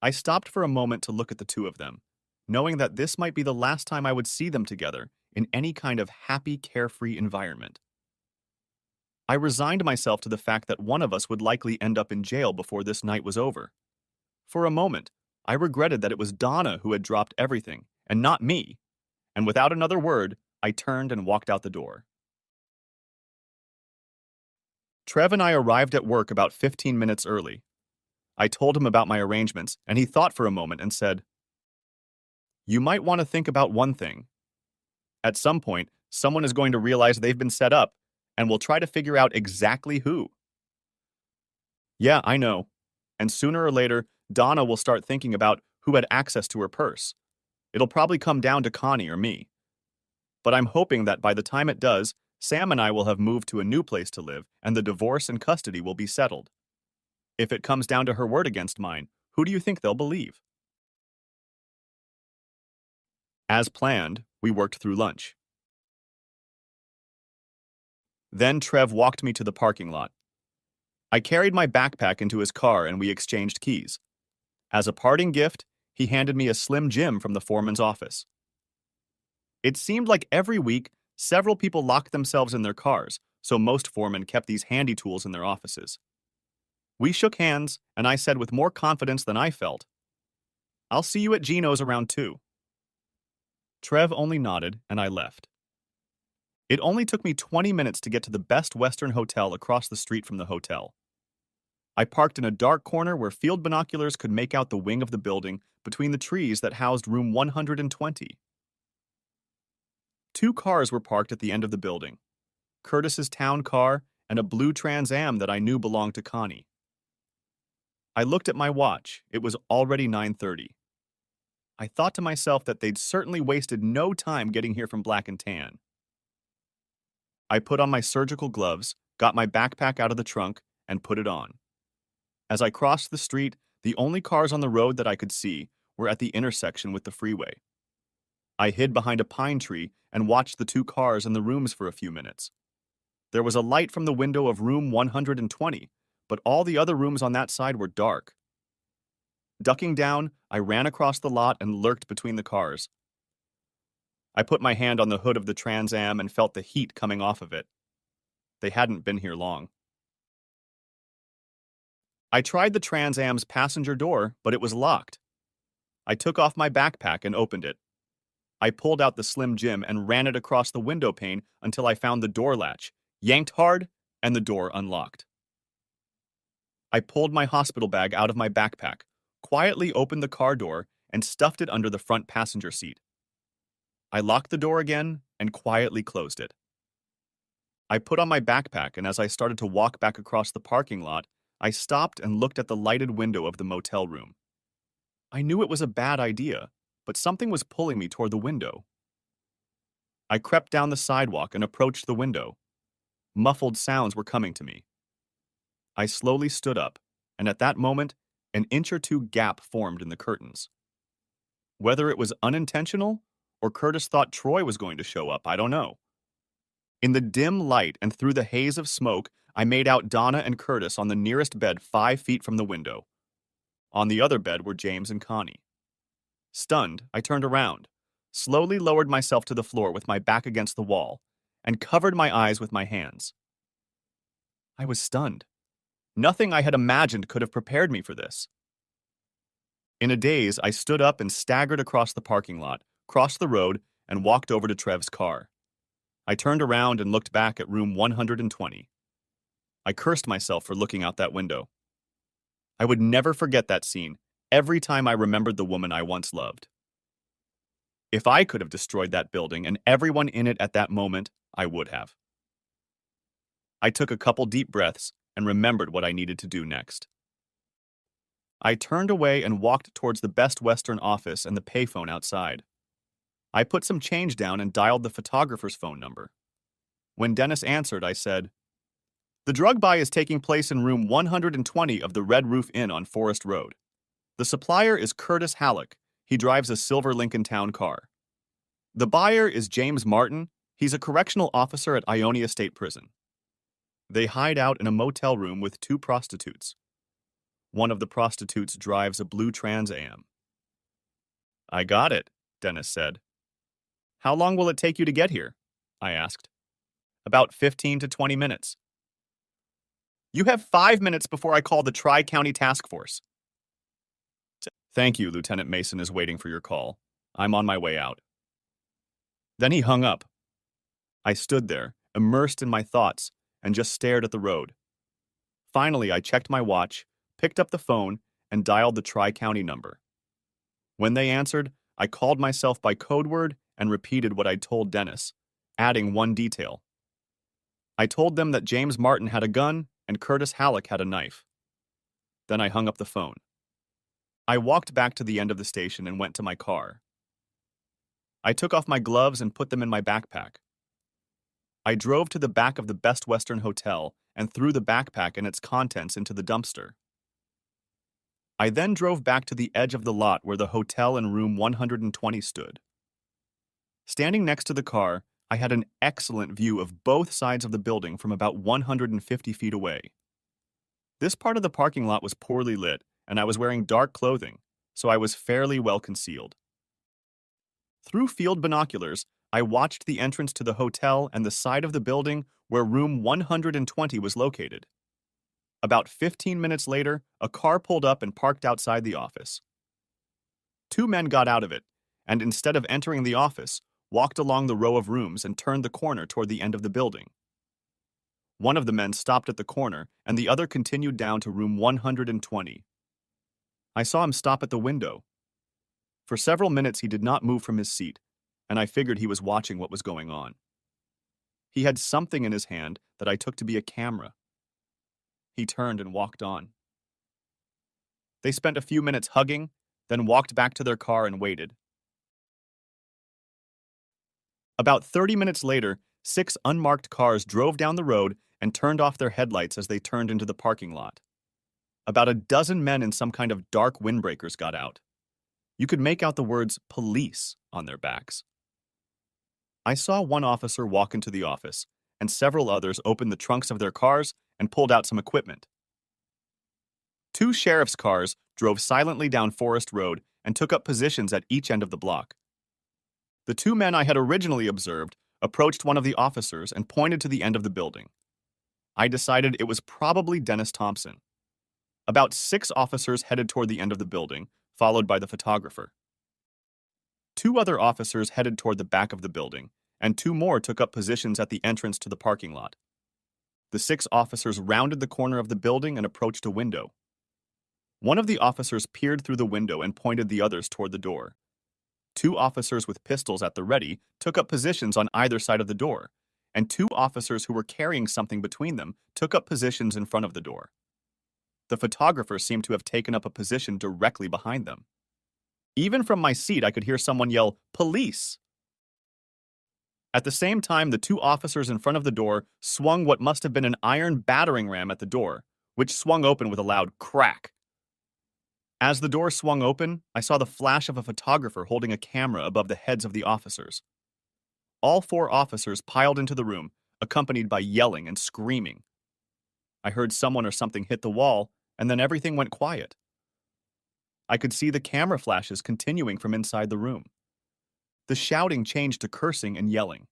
Speaker 1: I stopped for a moment to look at the two of them, knowing that this might be the last time I would see them together in any kind of happy, carefree environment. I resigned myself to the fact that one of us would likely end up in jail before this night was over. For a moment, I regretted that it was Donna who had dropped everything, and not me, and without another word, I turned and walked out the door. Trev and I arrived at work about 15 minutes early. I told him about my arrangements, and he thought for a moment and said, "You might want to think about one thing. At some point, someone is going to realize they've been set up, and will try to figure out exactly who." Yeah, I know. And sooner or later, Donna will start thinking about who had access to her purse. It'll probably come down to Connie or me. But I'm hoping that by the time it does, Sam and I will have moved to a new place to live, and the divorce and custody will be settled. If it comes down to her word against mine, who do you think they'll believe? As planned, we worked through lunch. Then Trev walked me to the parking lot. I carried my backpack into his car and we exchanged keys. As a parting gift, he handed me a Slim Jim from the foreman's office. It seemed like every week, several people locked themselves in their cars, so most foremen kept these handy tools in their offices. We shook hands, and I said with more confidence than I felt, "I'll see you at Gino's around 2." Trev only nodded, and I left. It only took me 20 minutes to get to the Best Western Hotel across the street from the hotel. I parked in a dark corner where field binoculars could make out the wing of the building between the trees that housed room 120. 2 cars were parked at the end of the building, Curtis's town car and a blue Trans Am that I knew belonged to Connie. I looked at my watch. It was already 9:30. I thought to myself that they'd certainly wasted no time getting here from Black and Tan. I put on my surgical gloves, got my backpack out of the trunk, and put it on. As I crossed the street, the only cars on the road that I could see were at the intersection with the freeway. I hid behind a pine tree and watched the 2 cars and the rooms for a few minutes. There was a light from the window of room 120, but all the other rooms on that side were dark. Ducking down, I ran across the lot and lurked between the cars. I put my hand on the hood of the Trans Am and felt the heat coming off of it. They hadn't been here long. I tried the Trans Am's passenger door, but it was locked. I took off my backpack and opened it. I pulled out the Slim Jim and ran it across the window pane until I found the door latch, yanked hard, and the door unlocked. I pulled my hospital bag out of my backpack, quietly opened the car door, and stuffed it under the front passenger seat. I locked the door again and quietly closed it. I put on my backpack, and as I started to walk back across the parking lot, I stopped and looked at the lighted window of the motel room. I knew it was a bad idea, but something was pulling me toward the window. I crept down the sidewalk and approached the window. Muffled sounds were coming to me. I slowly stood up, and at that moment, an inch or two gap formed in the curtains. Whether it was unintentional or Curtis thought Troy was going to show up, I don't know. In the dim light and through the haze of smoke, I made out Donna and Curtis on the nearest bed 5 feet from the window. On the other bed were James and Connie. Stunned, I turned around, slowly lowered myself to the floor with my back against the wall, and covered my eyes with my hands. I was stunned. Nothing I had imagined could have prepared me for this. In a daze, I stood up and staggered across the parking lot, crossed the road, and walked over to Trev's car. I turned around and looked back at room 120. I cursed myself for looking out that window. I would never forget that scene every time I remembered the woman I once loved. If I could have destroyed that building and everyone in it at that moment, I would have. I took a couple deep breaths and remembered what I needed to do next. I turned away and walked towards the Best Western office and the payphone outside. I put some change down and dialed the photographer's phone number. When Dennis answered, I said, "The drug buy is taking place in room 120 of the Red Roof Inn on Forest Road. The supplier is Curtis Halleck. He drives a silver Lincoln Town car. The buyer is James Martin. He's a correctional officer at Ionia State Prison. They hide out in a motel room with 2 prostitutes. One of the prostitutes drives a blue Trans Am." "I got it," Dennis said. "How long will it take you to get here?" I asked. "About 15 to 20 minutes. You have 5 minutes before I call the Tri-County Task Force." "Thank you, Lieutenant Mason is waiting for your call. I'm on my way out." Then he hung up. I stood there, immersed in my thoughts, and just stared at the road. Finally, I checked my watch, picked up the phone, and dialed the Tri-County number. When they answered, I called myself by code word and repeated what I'd told Dennis, adding one detail. I told them that James Martin had a gun and Curtis Halleck had a knife. Then I hung up the phone. I walked back to the end of the station and went to my car. I took off my gloves and put them in my backpack. I drove to the back of the Best Western Hotel and threw the backpack and its contents into the dumpster. I then drove back to the edge of the lot where the hotel and room 120 stood. Standing next to the car, I had an excellent view of both sides of the building from about 150 feet away. This part of the parking lot was poorly lit, and I was wearing dark clothing, so I was fairly well concealed. Through field binoculars, I watched the entrance to the hotel and the side of the building where room 120 was located. About 15 minutes later, a car pulled up and parked outside the office. 2 men got out of it, and instead of entering the office, walked along the row of rooms and turned the corner toward the end of the building. One of the men stopped at the corner, and the other continued down to room 120. I saw him stop at the window. For several minutes he did not move from his seat, and I figured he was watching what was going on. He had something in his hand that I took to be a camera. He turned and walked on. They spent a few minutes hugging, then walked back to their car and waited. About 30 minutes later, 6 unmarked cars drove down the road and turned off their headlights as they turned into the parking lot. About a dozen men in some kind of dark windbreakers got out. You could make out the words "police" on their backs. I saw one officer walk into the office, and several others opened the trunks of their cars and pulled out some equipment. Two sheriff's cars drove silently down Forest Road and took up positions at each end of the block. The two men I had originally observed approached one of the officers and pointed to the end of the building. I decided it was probably Dennis Thompson. About 6 officers headed toward the end of the building, followed by the photographer. 2 other officers headed toward the back of the building, and 2 more took up positions at the entrance to the parking lot. The 6 officers rounded the corner of the building and approached a window. One of the officers peered through the window and pointed the others toward the door. 2 officers with pistols at the ready took up positions on either side of the door, and 2 officers who were carrying something between them took up positions in front of the door. The photographer seemed to have taken up a position directly behind them. Even from my seat, I could hear someone yell, "Police!" At the same time, the 2 officers in front of the door swung what must have been an iron battering ram at the door, which swung open with a loud crack. As the door swung open, I saw the flash of a photographer holding a camera above the heads of the officers. All 4 officers piled into the room, accompanied by yelling and screaming. I heard someone or something hit the wall, and then everything went quiet. I could see the camera flashes continuing from inside the room. The shouting changed to cursing and yelling,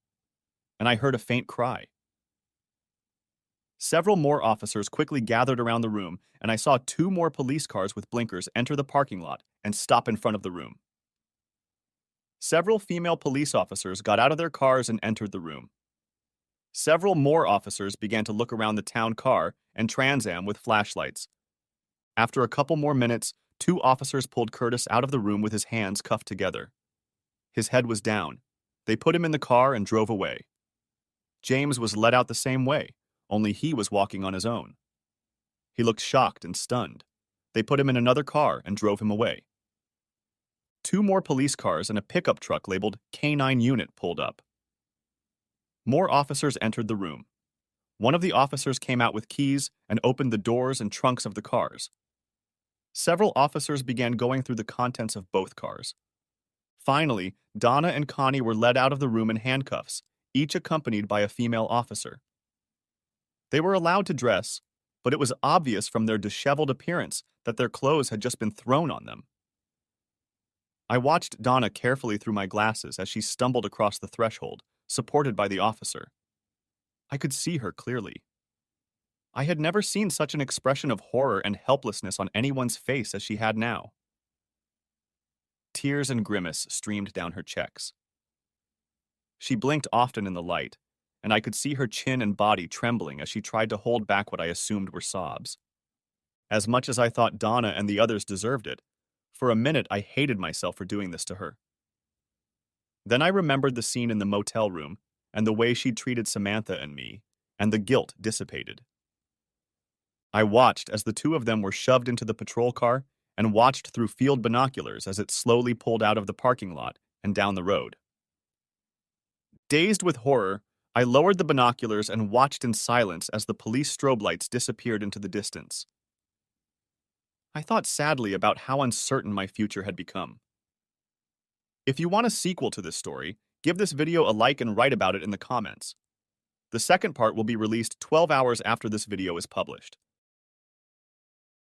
Speaker 1: and I heard a faint cry. Several more officers quickly gathered around the room, and I saw 2 more police cars with blinkers enter the parking lot and stop in front of the room. Several female police officers got out of their cars and entered the room. Several more officers began to look around the town car and Trans Am with flashlights. After a couple more minutes, 2 officers pulled Curtis out of the room with his hands cuffed together. His head was down. They put him in the car and drove away. James was led out the same way, only he was walking on his own. He looked shocked and stunned. They put him in another car and drove him away. 2 more police cars and a pickup truck labeled K9 Unit pulled up. More officers entered the room. One of the officers came out with keys and opened the doors and trunks of the cars. Several officers began going through the contents of both cars. Finally, Donna and Connie were led out of the room in handcuffs, each accompanied by a female officer. They were allowed to dress, but it was obvious from their disheveled appearance that their clothes had just been thrown on them. I watched Donna carefully through my glasses as she stumbled across the threshold, supported by the officer. I could see her clearly. I had never seen such an expression of horror and helplessness on anyone's face as she had now. Tears and grimace streamed down her cheeks. She blinked often in the light, and I could see her chin and body trembling as she tried to hold back what I assumed were sobs. As much as I thought Donna and the others deserved it, for a minute I hated myself for doing this to her. Then I remembered the scene in the motel room and the way she'd treated Samantha and me, and the guilt dissipated. I watched as the 2 of them were shoved into the patrol car and watched through field binoculars as it slowly pulled out of the parking lot and down the road. Dazed with horror, I lowered the binoculars and watched in silence as the police strobe lights disappeared into the distance. I thought sadly about how uncertain my future had become. If you want a sequel to this story, give this video a like and write about it in the comments. The second part will be released 12 hours after this video is published.